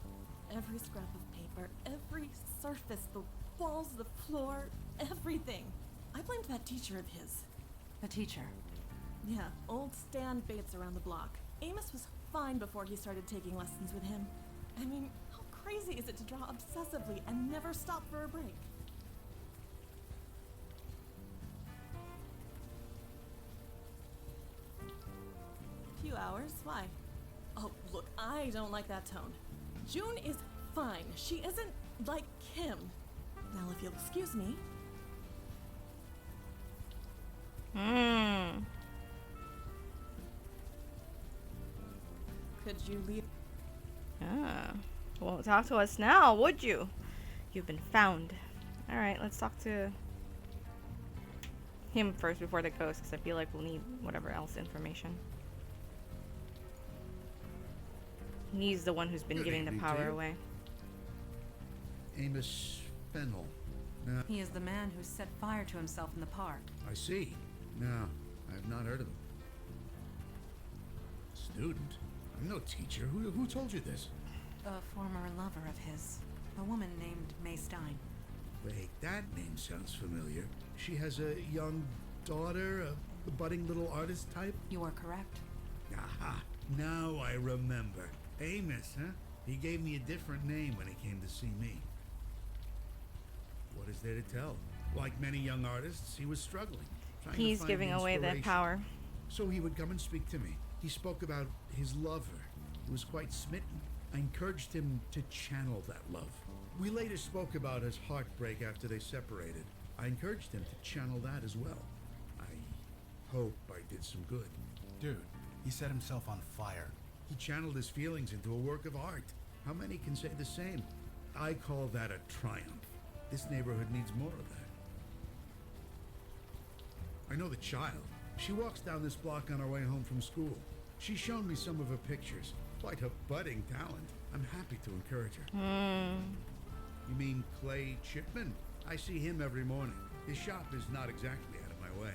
Every scrap of paper, every surface, the walls, the floor, everything. I blamed that teacher of his. A teacher. Yeah, old Stan Bates around the block. Amos was fine before he started taking lessons with him. I mean, how crazy is it to draw obsessively and never stop for a break? A few hours? Why? Oh, look, I don't like that tone. June is fine. She isn't like Kim. Now, if you'll excuse me. Could you leave? Won't talk to us now, would you? You've been found. Alright, let's talk to him first before the ghost, because I feel like we'll need whatever else information. He's the one who's been giving the power away. Amos Fennel. Now, He is the man who set fire to himself in the park. I see. No, I have not heard of him. Student? I'm no teacher. Who told you this? A former lover of his. A woman named May Stein. Wait, that name sounds familiar. She has a young daughter, a budding little artist type? You are correct. Aha, now I remember. Amos, huh? He gave me a different name when he came to see me. What is there to tell? Like many young artists, he was struggling. He's giving away that power. So he would come and speak to me. He spoke about his lover, who was quite smitten. I encouraged him to channel that love. We later spoke about his heartbreak after they separated. I encouraged him to channel that as well. I hope I did some good. Dude, he set himself on fire. He channeled his feelings into a work of art. How many can say the same? I call that a triumph. This neighborhood needs more of that. I know the child. She walks down this block on her way home from school. She's shown me some of her pictures. Quite a budding talent. I'm happy to encourage her. You mean Clay Chipman? I see him every morning. His shop is not exactly out of my way.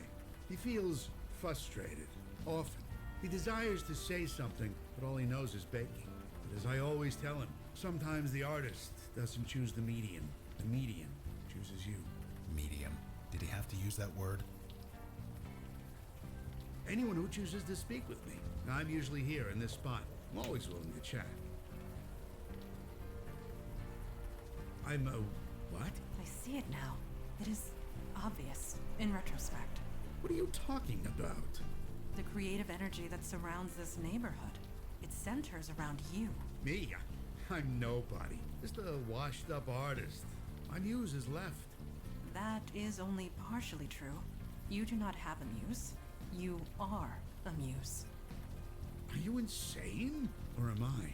He feels frustrated, often. He desires to say something, but all he knows is baking. But as I always tell him, sometimes the artist doesn't choose the medium. The medium chooses you. Medium. Did he have to use that word? Anyone who chooses to speak with me. I'm usually here in this spot. I'm always willing to chat. I'm a what? I see it now. It is obvious, in retrospect. What are you talking about? The creative energy that surrounds this neighborhood. It centers around you. Me? I'm nobody. Just a washed-up artist. My muse has left. That is only partially true. You do not have a muse. You are a muse. Are you insane? Or am I?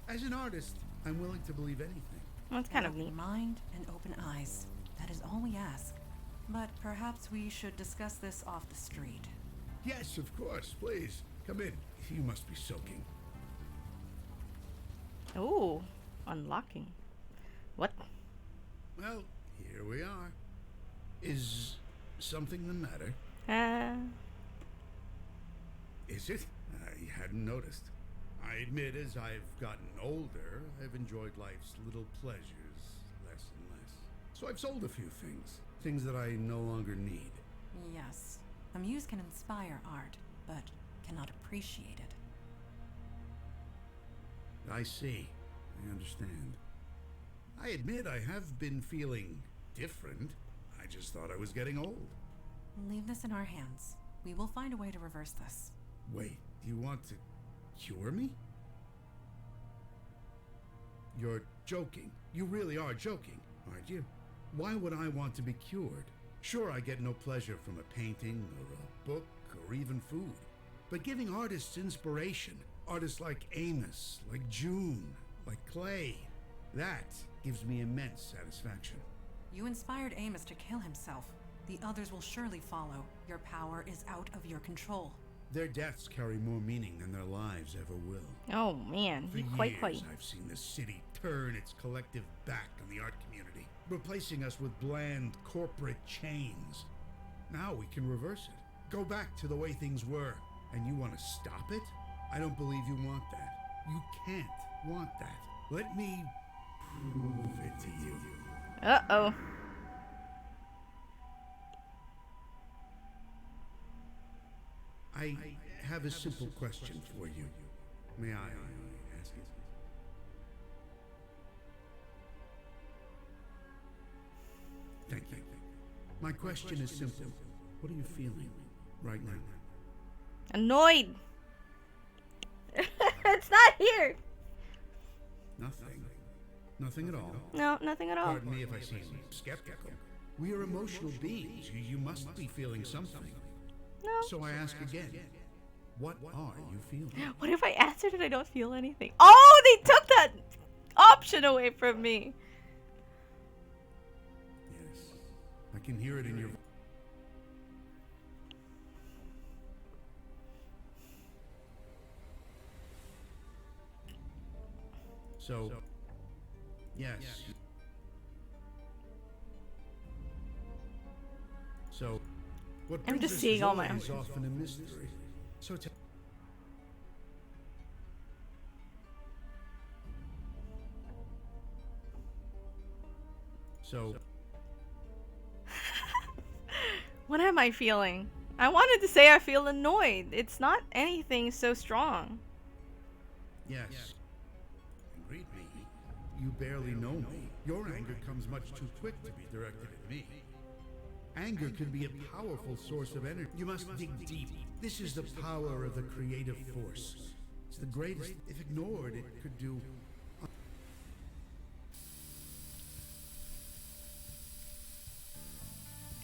As an artist, I'm willing to believe anything. Well, that's kind An of open neat. mind and open eyes. That is all we ask. But perhaps we should discuss this off the street. Yes, of course. Please, come in. You must be soaking. Ooh, unlocking. What? Well, here we are. Is something the matter? Is it? I hadn't noticed. I admit, as I've gotten older, I've enjoyed life's little pleasures less and less. So I've sold a few things. Things that I no longer need. Yes, a muse can inspire art, but cannot appreciate it. I see. I understand. I admit I have been feeling different. I just thought I was getting old. Leave this in our hands. We will find a way to reverse this. Wait, you want to cure me? You're joking. You really are joking, aren't you? Why would I want to be cured? Sure, I get no pleasure from a painting or a book or even food. But giving artists inspiration, artists like Amos, like June, like Clay, that gives me immense satisfaction. You inspired Amos to kill himself. The others will surely follow. Your power is out of your control. Their deaths carry more meaning than their lives ever will. Oh man, For he years, quite. I've seen the city turn its collective back on the art community, replacing us with bland corporate chains. Now we can reverse it. Go back to the way things were. And you want to stop it? I don't believe you want that. You can't want that. Let me prove it to you. Uh-oh. I have a simple question for you. May I ask it? Thank you. My question is simple. What are you feeling right now? Annoyed. It's not here. Nothing. Nothing at all. No, nothing at all. Pardon me if I seem skeptical. We are emotional beings. You must be feeling something. No. So I ask again, what are you feeling? What if I answered and I don't feel anything? Oh, they took that option away from me. Yes, I can hear it in your. So, yes. So, what I'm brings just us seeing all joy my is often a mystery. So So, What am I feeling? I wanted to say I feel annoyed. It's not anything so strong. yes. And read me. You barely know me. Your anger comes much too quick to be directed at me. Anger can be a powerful source of energy. You must dig deep. This is the power of the creative force. It's the greatest. If ignored, it could do.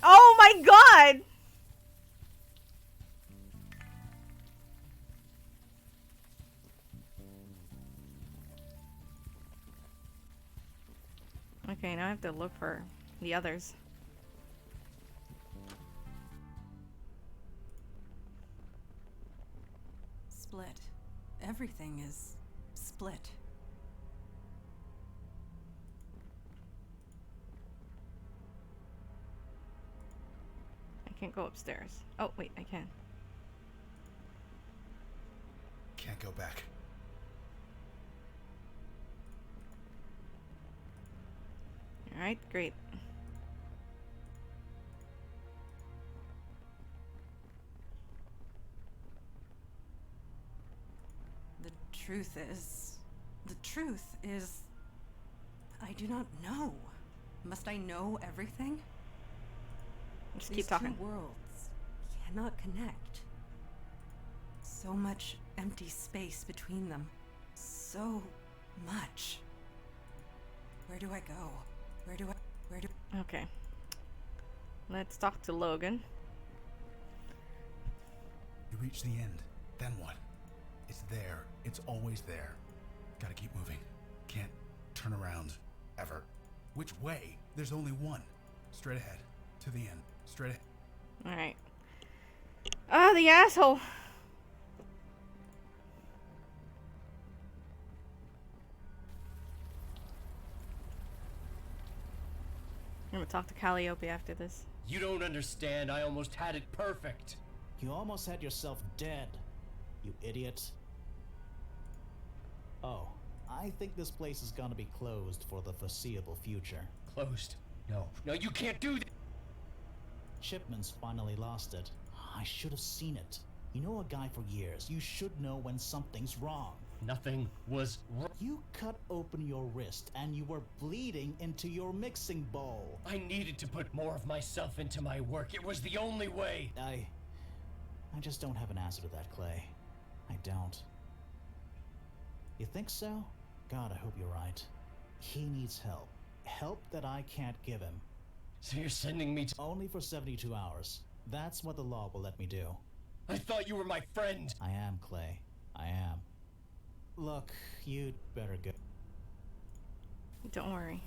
Oh my god! Okay, now I have to look for the others. Split. Everything is split. I can't go upstairs. Oh, wait, I can. Can't go back. Alright, great. The truth is, I do not know. Must I know everything? Just These keep talking. two worlds cannot connect. So much empty space between them. So much. Where do I go? Where do Okay. Let's talk to Logan. You reach the end. Then what? It's there. It's always there. Gotta keep moving. Can't turn around. Ever. Which way? There's only one. Straight ahead. To the end. Straight ahead. Alright. Ah, the asshole! I'm gonna talk to Calliope after this. You don't understand. I almost had it perfect. You almost had yourself dead, you idiot. Oh, I think this place is gonna be closed for the foreseeable future. Closed. No, you can't do that. Shipman's finally lost it. I should have seen it. You know a guy for years. You should know when something's wrong. Nothing was wrong. You cut open your wrist and you were bleeding into your mixing bowl. I needed to put more of myself into my work. It was the only way. I just don't have an answer to that, Clay. I don't. You think so? God, I hope you're right. He needs help. Help that I can't give him. So you're sending me to... Only for 72 hours. That's what the law will let me do. I thought you were my friend. I am, Clay. I am. Look, you'd better go. Don't worry.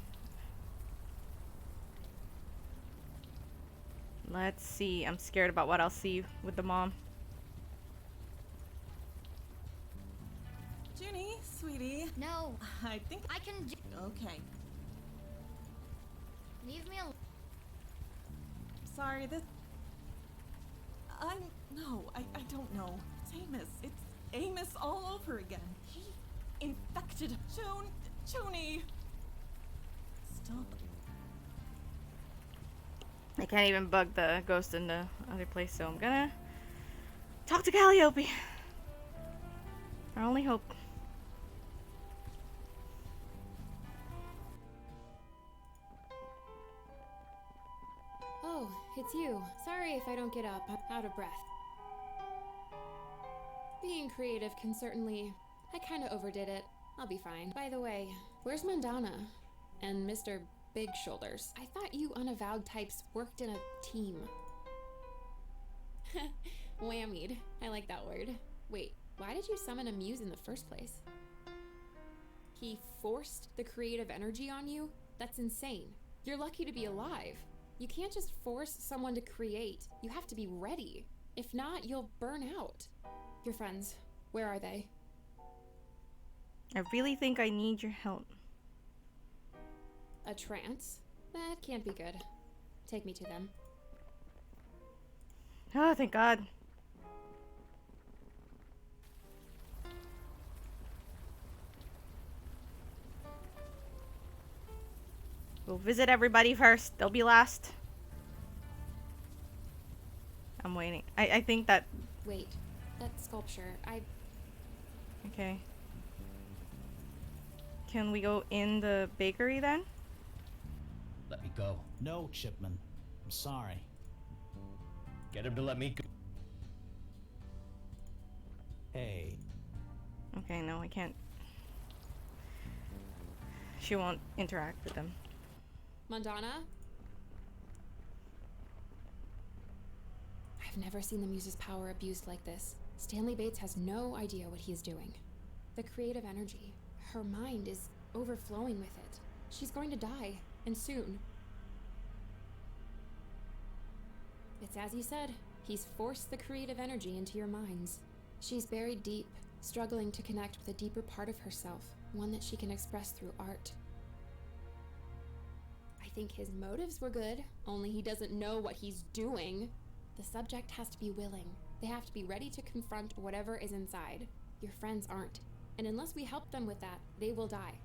Let's see. I'm scared about what I'll see with the mom. Junie, sweetie. No, I think. I can do. Okay. Leave me alone. Sorry, this. No, I don't know. It's Amos. It's Amos all over again. He infected Junie. Stop. I can't even bug the ghost in the other place, so I'm gonna Talk to Calliope. Our only hope. Oh, it's you. Sorry if I don't get up. I'm out of breath. Being creative can certainly... I kinda overdid it. I'll be fine. By the way, where's Mandana? And Mr. Big Shoulders? I thought you Unavowed types worked in a team. Whammied. I like that word. Wait, why did you summon a Muse in the first place? He forced the creative energy on you? That's insane. You're lucky to be alive. You can't just force someone to create. You have to be ready. If not, you'll burn out. Your friends, where are they? I really think I need your help. A trance? That can't be good. Take me to them. Oh, thank God. We'll visit everybody first. They'll be last. I'm waiting. I think that... Wait, that sculpture, Okay. Can we go in the bakery then? Let me go. No, Chipman. I'm sorry. Get him to let me go. Hey. Okay, no, I can't. She won't interact with them. Mandana? I've never seen the Muse's power abused like this. Stanley Bates has no idea what he is doing. The creative energy, her mind is overflowing with it. She's going to die, and soon. It's as you said, he's forced the creative energy into your minds. She's buried deep, struggling to connect with a deeper part of herself, one that she can express through art. I think his motives were good, only he doesn't know what he's doing. The subject has to be willing. They have to be ready to confront whatever is inside. Your friends aren't. And unless we help them with that, they will die.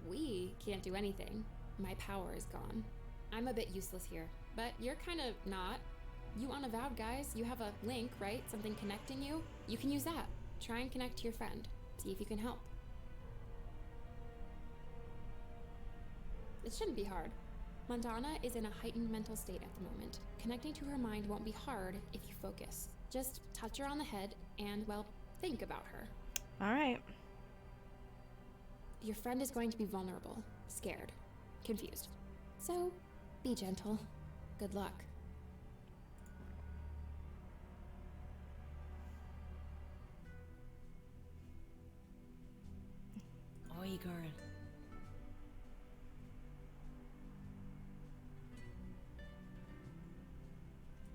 We can't do anything. My power is gone. I'm a bit useless here, but you're kind of not. You Unavowed guys, you have a link, right? Something connecting you? You can use that. Try and connect to your friend. See if you can help. It shouldn't be hard. Mandana is in a heightened mental state at the moment. Connecting to her mind won't be hard if you focus. Just touch her on the head and, well, think about her. All right. Your friend is going to be vulnerable, scared, confused. So, be gentle. Good luck. Oi, girl.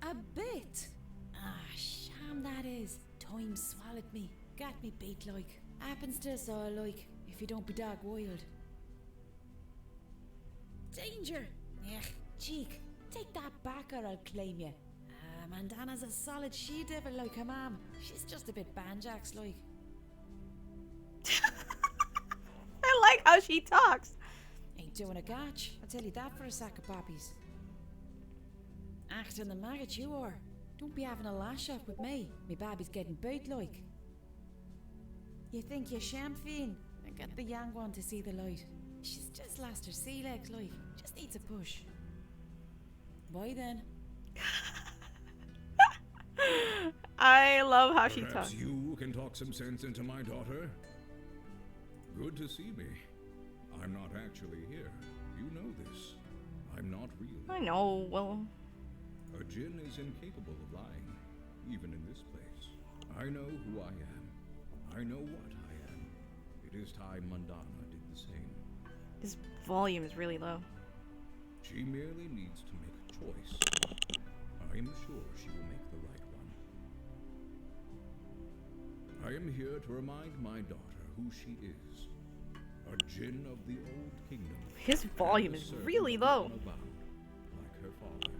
A bit. Ah, sham that is. Time swallowed me. Got me beat like. Happens to us all like, if you don't be dog wild. Danger! Ugh, cheek. Take that back or I'll claim you. Mandana's a solid she-devil like her mom. She's just a bit banjax like. I like how she talks. Ain't doing a gotch. I'll tell you that for a sack of poppies. Acting the maggot you are. Don't be having a lash up with me. Me baby's getting beat like. You think you're champagne? I got the young one to see the light. She's just lost her sea legs like. Just needs a push. Bye then. I love how she Perhaps talks. you can talk some sense into my daughter? Good to see me. I'm not actually here. You know this. I'm not real. I know, well... A djinn is incapable of lying, even in this place. I know who I am. I know what I am. It is time Mandana did the same. His volume is really low. She merely needs to make a choice. I am sure she will make the right one. I am here to remind my daughter who she is. A djinn of the old kingdom. His volume is really low. Unavowed, like her father.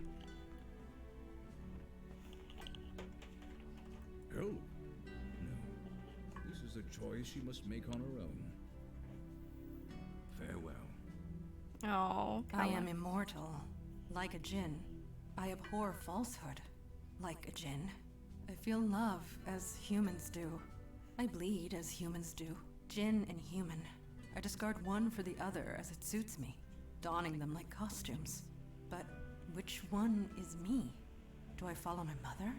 Oh, no. This is a choice she must make on her own. Farewell. Oh, I am immortal, like a djinn. I abhor falsehood, like a djinn. I feel love as humans do. I bleed as humans do. Djinn and human. I discard one for the other as it suits me, donning them like costumes. But which one is me? Do I follow my mother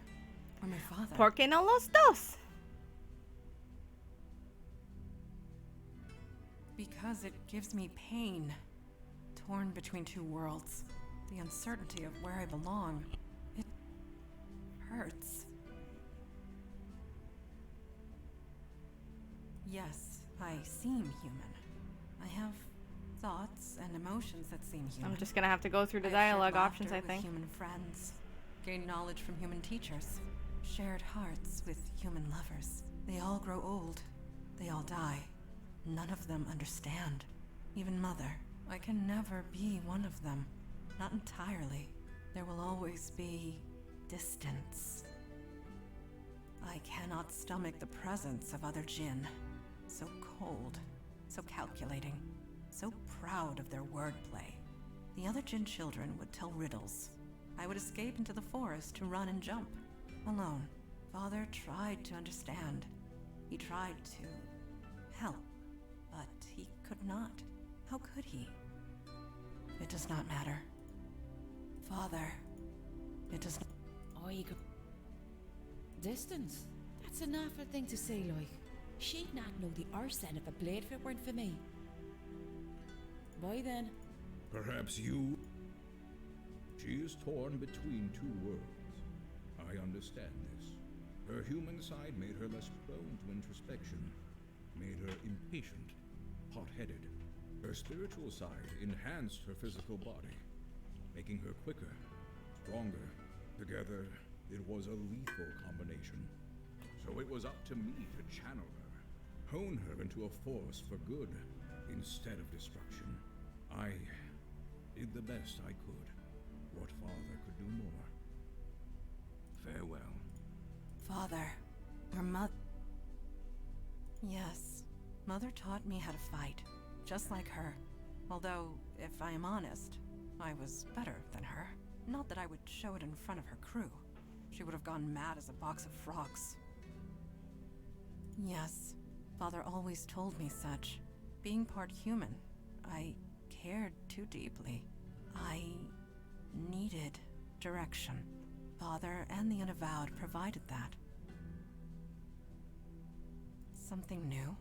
or my father? ¿Por qué no los dos? Because it gives me pain. Torn between two worlds. The uncertainty of where I belong. It hurts. Yes, I seem human. I have thoughts and emotions that seem human. I'm just gonna have to go through the I've shared dialogue laughter options, I with think. human friends, gained knowledge from human teachers, shared hearts with human lovers. They all grow old. They all die. None of them understand. Even Mother. I can never be one of them. Not entirely. There will always be distance. I cannot stomach the presence of other djinn. So cold, so calculating, so proud of their wordplay. The other djinn children would tell riddles. I would escape into the forest to run and jump, alone. Father tried to understand. He tried to help, but he could not. How could he? It does not matter. Father, it does not. Oh, you could. Distance? That's an awful thing to say, like. She'd not know the arse end of a blade if it weren't for me. Why then? Perhaps you... She is torn between two worlds. I understand this. Her human side made her less prone to introspection, made her impatient, hot-headed. Her spiritual side enhanced her physical body, making her quicker, stronger. Together, it was a lethal combination. So it was up to me to channel her, hone her into a force for good instead of destruction. I did the best I could. What Father could do more. Farewell. Father, or Mother. Yes, Mother taught me how to fight, just like her. Although, if I am honest, I was better than her. Not that I would show it in front of her crew. She would have gone mad as a box of frogs. Yes, Father always told me such. Being part human, I cared too deeply. I needed direction. Father and the Unavowed provided that. Something new?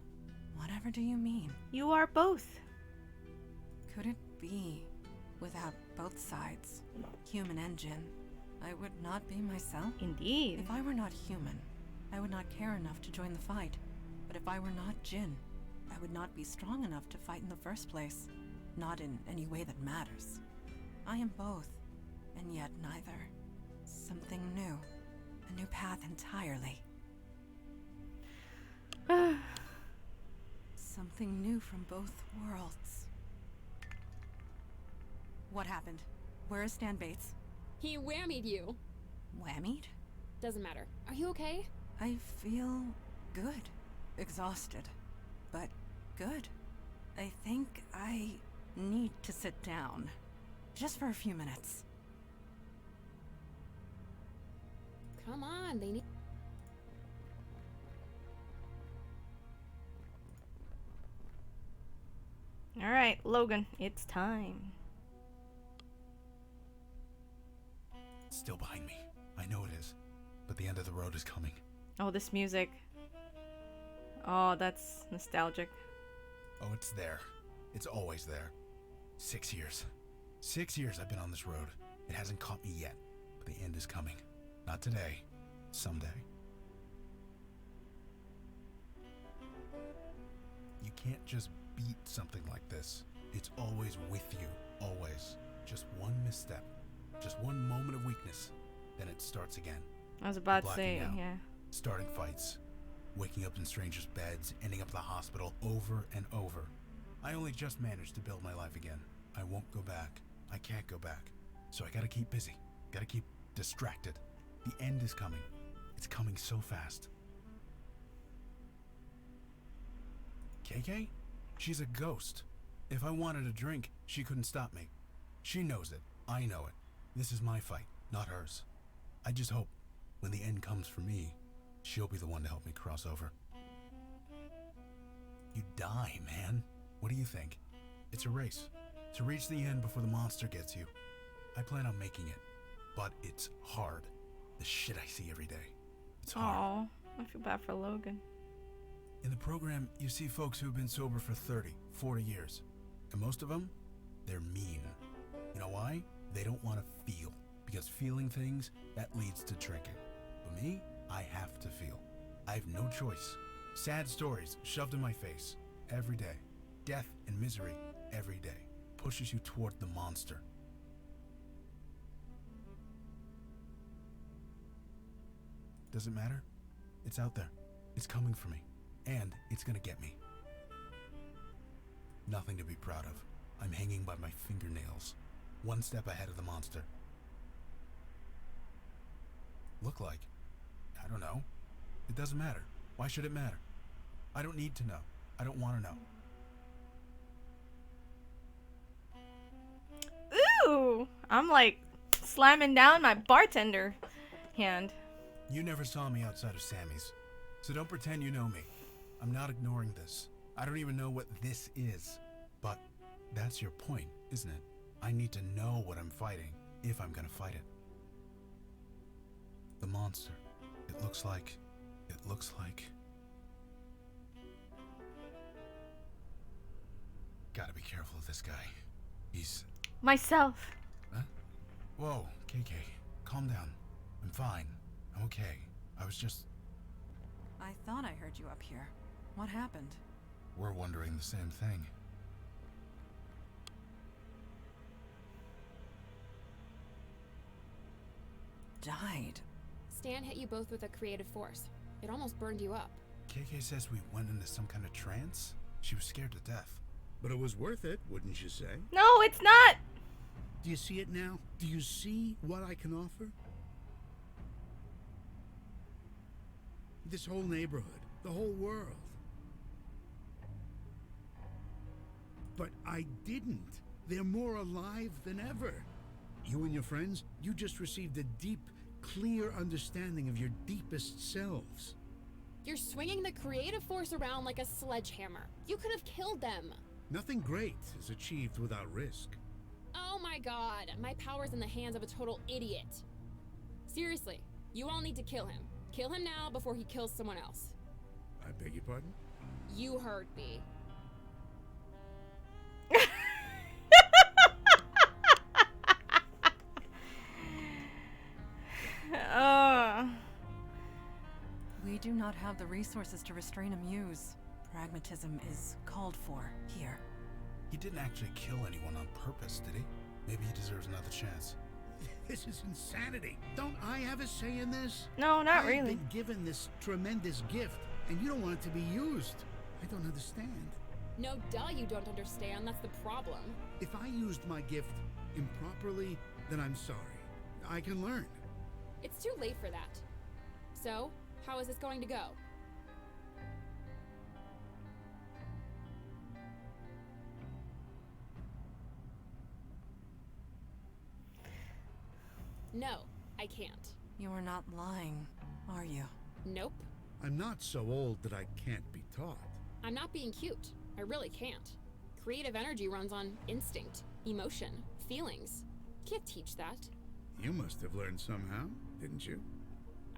Whatever do you mean? You are both. Could it be without both sides, human and djinn, I would not be myself? Indeed. If I were not human, I would not care enough to join the fight. But if I were not djinn, I would not be strong enough to fight in the first place. Not in any way that matters. I am both, and yet neither. Something new. A new path entirely. Something new from both worlds. What happened? Where is Stan Bates? He whammied you. Whammied? Doesn't matter. Are you okay? I feel good. Exhausted. But good. I think I need to sit down. Just for a few minutes. Come on, they need... Alright, Logan, it's time. It's still behind me. I know it is. But the end of the road is coming. Oh, this music. Oh, that's nostalgic. Oh, it's there. It's always there. 6 years. 6 years I've been on this road. It hasn't caught me yet. But the end is coming. Not today. Someday. You can't just beat something like this. It's always with you. Always. Just one misstep. Just one moment of weakness. Then it starts again. I was about to Blacking say, out, yeah. Starting fights. Waking up in strangers' beds. Ending up at the hospital over and over. I only just managed to build my life again. I won't go back. I can't go back. So I gotta keep busy. Gotta keep distracted. The end is coming. It's coming so fast. KK? She's a ghost. If I wanted a drink, she couldn't stop me. She knows it. I know it. This is my fight. not hers. I just hope when the end comes for me, she'll be the one to help me cross over. You die, man. What do you think? It's a race. To reach the end before the monster gets you. I plan on making it, but it's hard. The shit I see every day. It's hard. Aw, I feel bad for Logan. In the program, you see folks who've been sober for 30, 40 years. And most of them, they're mean. You know why? They don't want to feel. Because feeling things, that leads to drinking. But me, I have to feel. I have no choice. Sad stories shoved in my face every day. Death and misery every day. Pushes you toward the monster. Does it matter? It's out there. It's coming for me. And it's gonna get me. Nothing to be proud of. I'm hanging by my fingernails. One step ahead of the monster. Look like? I don't know. It doesn't matter. Why should it matter? I don't need to know. I don't want to know. Ooh! I'm like slamming down my bartender hand. You never saw me outside of Sammy's, so don't pretend you know me. I'm not ignoring this. I don't even know what this is. But that's your point, isn't it? I need to know what I'm fighting if I'm gonna fight it. The monster. It looks like... Gotta be careful of this guy. He's... Myself. Huh? Whoa, KK. Calm down. I'm fine. I'm okay. I was just... I thought I heard you up here. What happened? We're wondering the same thing. Died. Stan hit you both with a creative force. It almost burned you up. KK says we went into some kind of trance. She was scared to death. But it was worth it, wouldn't you say? No, it's not! Do you see it now? Do you see what I can offer? This whole neighborhood, the whole world. But I didn't. They're more alive than ever. You and your friends, you just received a deep, clear understanding of your deepest selves. You're swinging the creative force around like a sledgehammer. You could have killed them. Nothing great is achieved without risk. Oh my god, my power's in the hands of a total idiot. Seriously, you all need to kill him. Kill him now before he kills someone else. I beg your pardon? You heard me. We do not have the resources to restrain a Muse. Pragmatism is called for here. He didn't actually kill anyone on purpose, did he? Maybe he deserves another chance. This is insanity. Don't I have a say in this? No, not really. I've been given this tremendous gift, and you don't want it to be used. I don't understand. No, duh, you don't understand. That's the problem. If I used my gift improperly, then I'm sorry. I can learn. It's too late for that. So, how is this going to go? No, I can't. You are not lying, are you? Nope. I'm not so old that I can't be taught. I'm not being cute. I really can't. Creative energy runs on instinct, emotion, feelings. Can't teach that. You must have learned somehow, didn't you?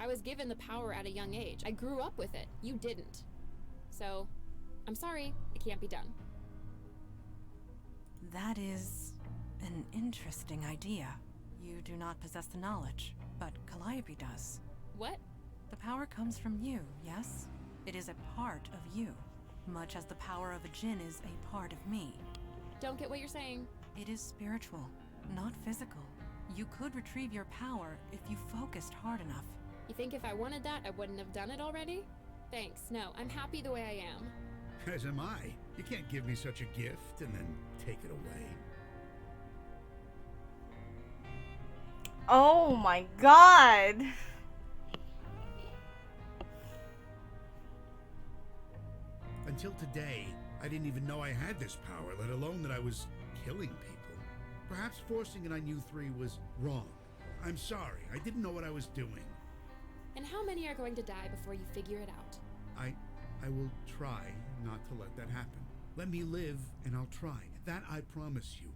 I was given the power at a young age. I grew up with it. You didn't. So, I'm sorry, it can't be done. That is an interesting idea. You do not possess the knowledge, but Calliope does. What? The power comes from you, yes? It is a part of you, much as the power of a djinn is a part of me. Don't get what you're saying. It is spiritual, not physical. You could retrieve your power if you focused hard enough. You think if I wanted that, I wouldn't have done it already? Thanks, no, I'm happy the way I am. As am I. You can't give me such a gift and then take it away. Oh my god! Until today, I didn't even know I had this power, let alone that I was killing people. Perhaps forcing it on you three was wrong. I'm sorry. I didn't know what I was doing. And how many are going to die before you figure it out? I will try not to let that happen. Let me live, and I'll try. That I promise you.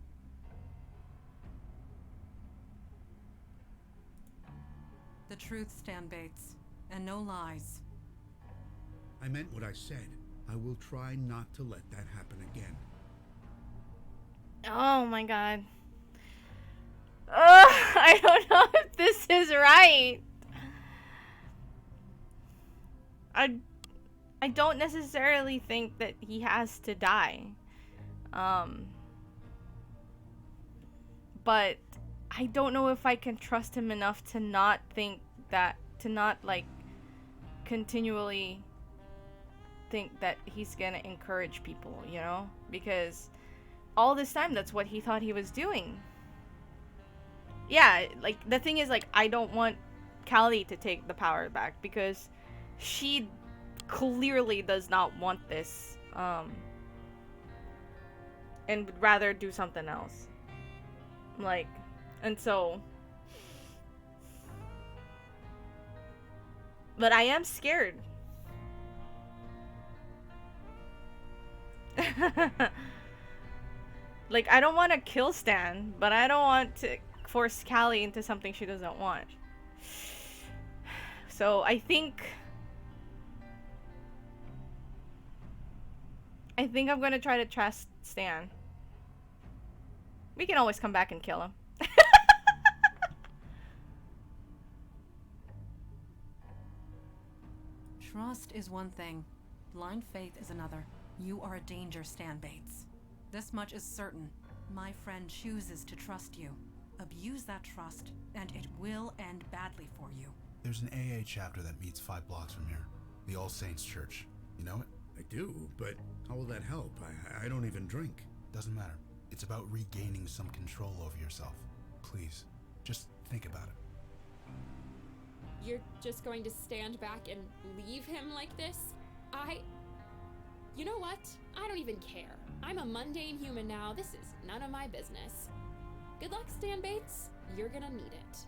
The truth, Stan Bates, and no lies. I meant what I said. I will try not to let that happen again. Oh my god. I don't know if this is right. I don't necessarily think that he has to die. But I don't know if I can trust him enough to not think that, to not like continually think that he's gonna encourage people, you know? Because all this time that's what he thought he was doing. Yeah, like the thing is, like, I don't want Callie to take the power back because she clearly does not want this, and would rather do something else. Like, and so, but I am scared. Like, I don't want to kill Stan, but I don't want to force Callie into something she doesn't want. So I think I'm gonna try to trust Stan. We can always come back and kill him. Trust is one thing. Blind faith is another. You are a danger, Stan Bates. This much is certain. My friend chooses to trust you. Abuse that trust, and it will end badly for you. There's an AA chapter that meets 5 blocks from here. The All Saints Church. You know it? I do, but how will that help? I don't even drink. Doesn't matter. It's about regaining some control over yourself. Please, just think about it. You're just going to stand back and leave him like this? You know what? I don't even care. I'm a mundane human now. This is none of my business. Good luck, Stan Bates. You're gonna need it.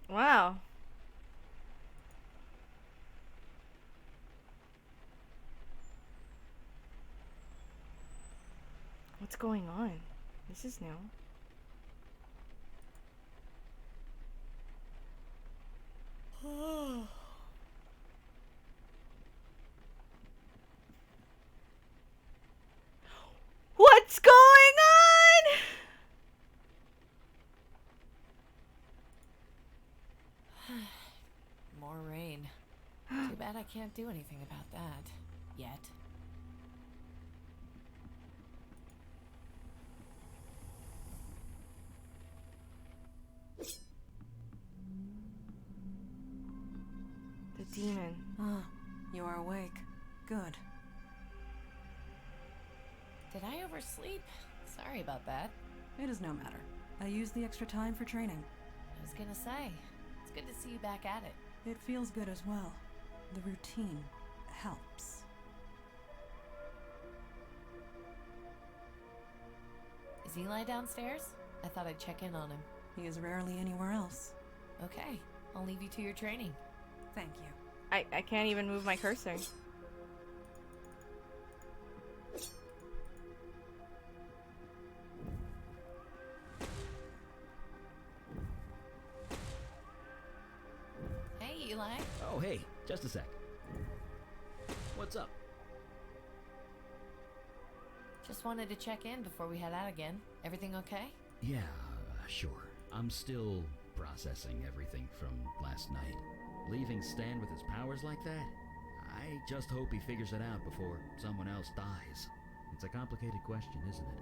Wow. What's going on? This is new. What's going on? More rain. Too bad I can't do anything about that. Yet. The demon. Ah, you are awake. Good. Did I oversleep? Sorry about that. It is no matter. I used the extra time for training. I was gonna say, it's good to see you back at it. It feels good as well. The routine helps. Is Eli downstairs? I thought I'd check in on him. He is rarely anywhere else. Okay, I'll leave you to your training. Thank you. I can't even move my cursor. Hey, Eli. Oh, hey, just a sec. What's up? Just wanted to check in before we head out again. Everything okay? Yeah, sure. I'm still processing everything from last night. Leaving Stan with his powers like that? I just hope he figures it out before someone else dies. It's a complicated question, isn't it?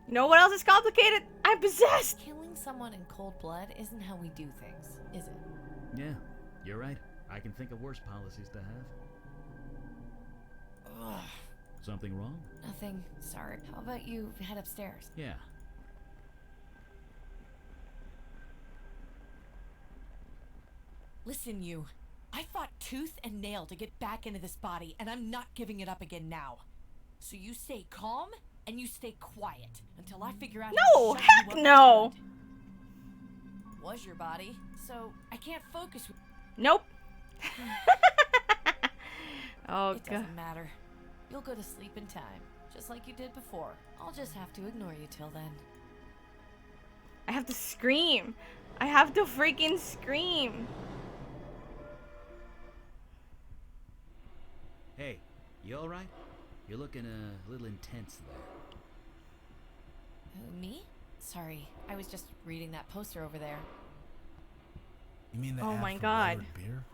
You know what else is complicated? I'm possessed! Killing someone in cold blood isn't how we do things, is it? Yeah, you're right. I can think of worse policies to have. Ugh. Something wrong? Nothing. Sorry. How about you head upstairs? Yeah. Listen, you. I fought tooth and nail to get back into this body, and I'm not giving it up again now. So you stay calm, and you stay quiet until I figure out No, how to shut heck you up no. for good. Was your body, so I can't focus with... Nope. Oh, It God. doesn't matter. You'll go to sleep in time, just like you did before. I'll just have to ignore you till then. I have to scream. I have to freaking scream. Hey, you alright? You're looking a little intense there. Who, me? Sorry, I was just reading that poster over there. You mean the Oh ad my for God. Railroad beer?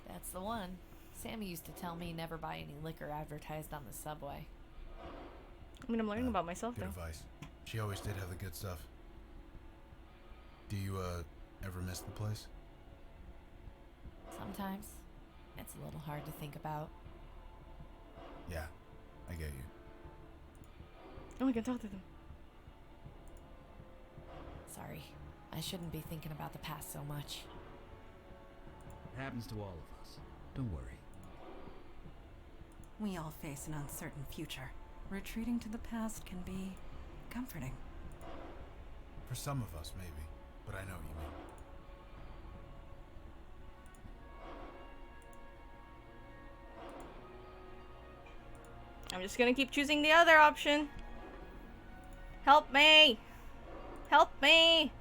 That's the one. Sammy used to tell me never buy any liquor advertised on the subway. I mean, I'm learning about myself Good now. advice. She always did have the good stuff. Do you, ever miss the place? Sometimes. It's a little hard to think about. Yeah, I get you. Oh, I can talk to them. Sorry. I shouldn't be thinking about the past so much. It happens to all of us. Don't worry. We all face an uncertain future. Retreating to the past can be comforting. For some of us, maybe. But I know what you mean. I'm just gonna keep choosing the other option. Help me! Help me!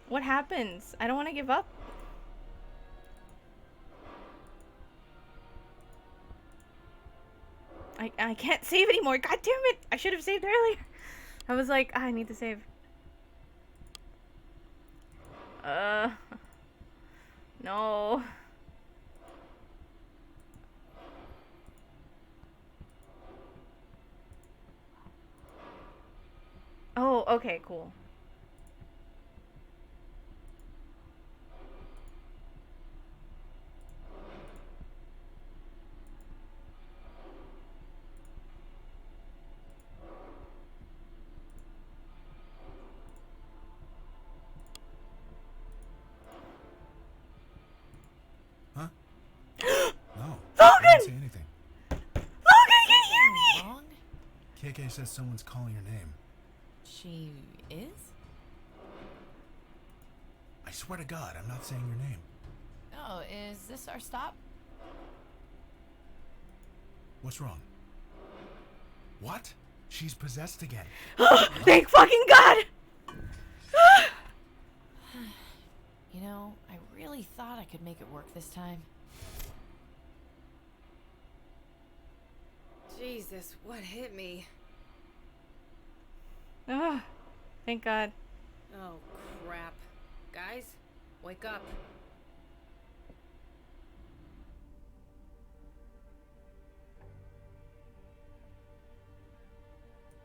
What happens? I don't want to give up. I can't save anymore. God damn it! I should have saved earlier. I was like, I need to save. No. Oh, okay, cool. Huh? No. Logan! I didn't say anything. Logan, can you hear me? Wrong? KK says someone's calling her name. She is? I swear to God, I'm not saying your name. Oh, is this our stop? What's wrong? What? She's possessed again. Thank fucking God! You know, I really thought I could make it work this time. Jesus, what hit me? Ah, thank God. Oh, crap. Guys, wake up.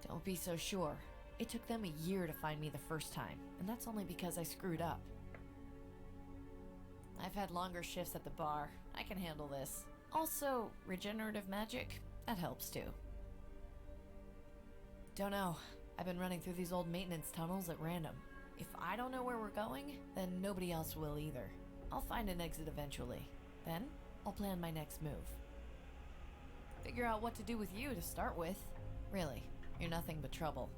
Don't be so sure. It took them a year to find me the first time, and that's only because I screwed up. I've had longer shifts at the bar. I can handle this. Also, regenerative magic, that helps too. Don't know. I've been running through these old maintenance tunnels at random. If I don't know where we're going, then nobody else will either. I'll find an exit eventually. Then, I'll plan my next move. Figure out what to do with you to start with. Really, you're nothing but trouble.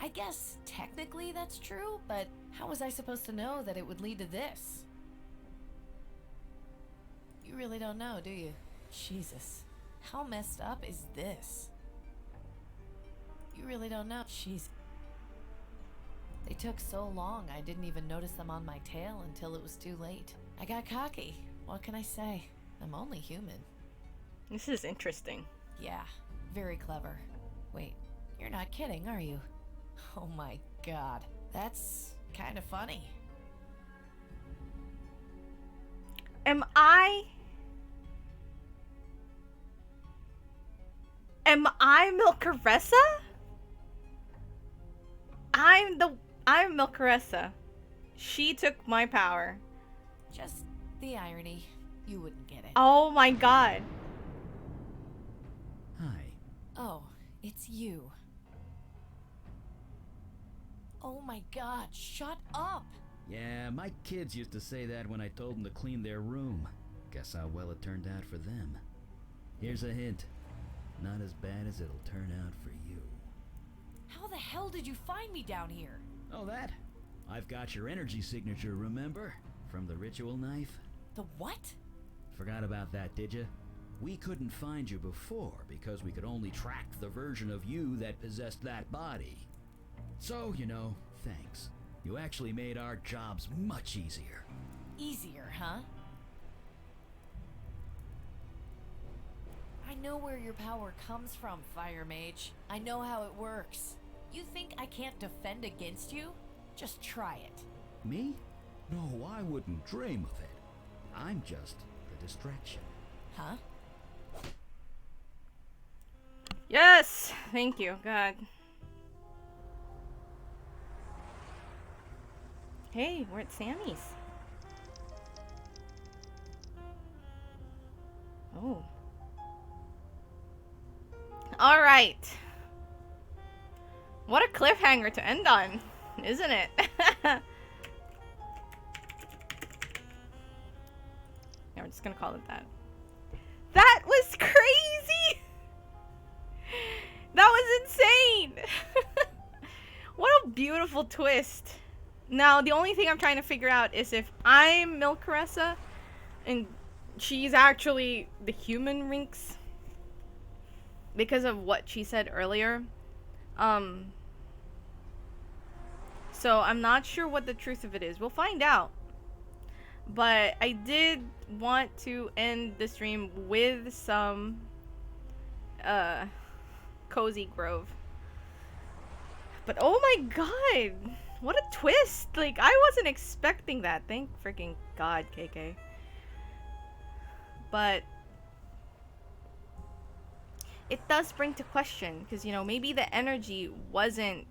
I guess technically that's true, but how was I supposed to know that it would lead to this? You really don't know, do you? Jesus, how messed up is this? You really don't know. Jeez. They took so long, I didn't even notice them on my tail until it was too late. I got cocky. What can I say? I'm only human. This is interesting. Yeah, very clever. Wait, you're not kidding, are you? Oh my God, that's kind of funny. Am I Milcaressa? I'm Milcaressa. She took my power. Just the irony. You wouldn't get it. Oh my God. Hi. Oh, it's you. Oh my god, shut up! Yeah, my kids used to say that when I told them to clean their room. Guess how well it turned out for them. Here's a hint. Not as bad as it'll turn out for you. How the hell did you find me down here? Oh, that? I've got your energy signature, remember? From the ritual knife? The what? Forgot about that, did you? We couldn't find you before because we could only track the version of you that possessed that body. So, you know, thanks. You actually made our jobs much easier. Easier, huh? I know where your power comes from, Fire Mage. I know how it works. You think I can't defend against you? Just try it. Me? No, I wouldn't dream of it. I'm just the distraction. Huh? Yes! Thank you, God. Hey, we're at Sammy's. Oh. Alright. What a cliffhanger to end on, isn't it? Yeah, we're just gonna call it that. That was crazy! That was insane! What a beautiful twist. Now, the only thing I'm trying to figure out is if I'm Milcaressa and she's actually the human Rinks because of what she said earlier. So I'm not sure what the truth of it is. We'll find out. But I did want to end the stream with some Cozy Grove. But oh my god! What a twist! Like, I wasn't expecting that. Thank freaking God, KK. But it does bring to question, because, you know, maybe the energy wasn't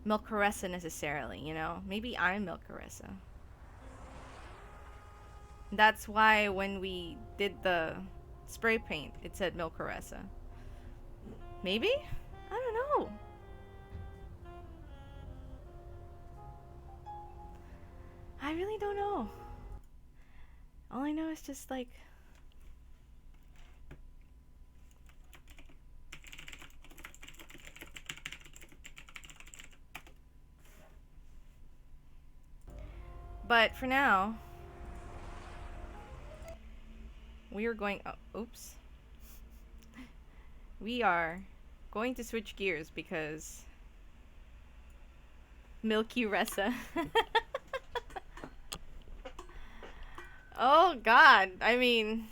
Milcaressa necessarily, you know? Maybe I'm Milcaressa. That's why when we did the spray paint, it said Milcaressa. Maybe? I don't know. I really don't know. All I know is just like... But for now, we are going... Oh, oops. We are going to switch gears because... Milky Ressa. Oh god, I mean...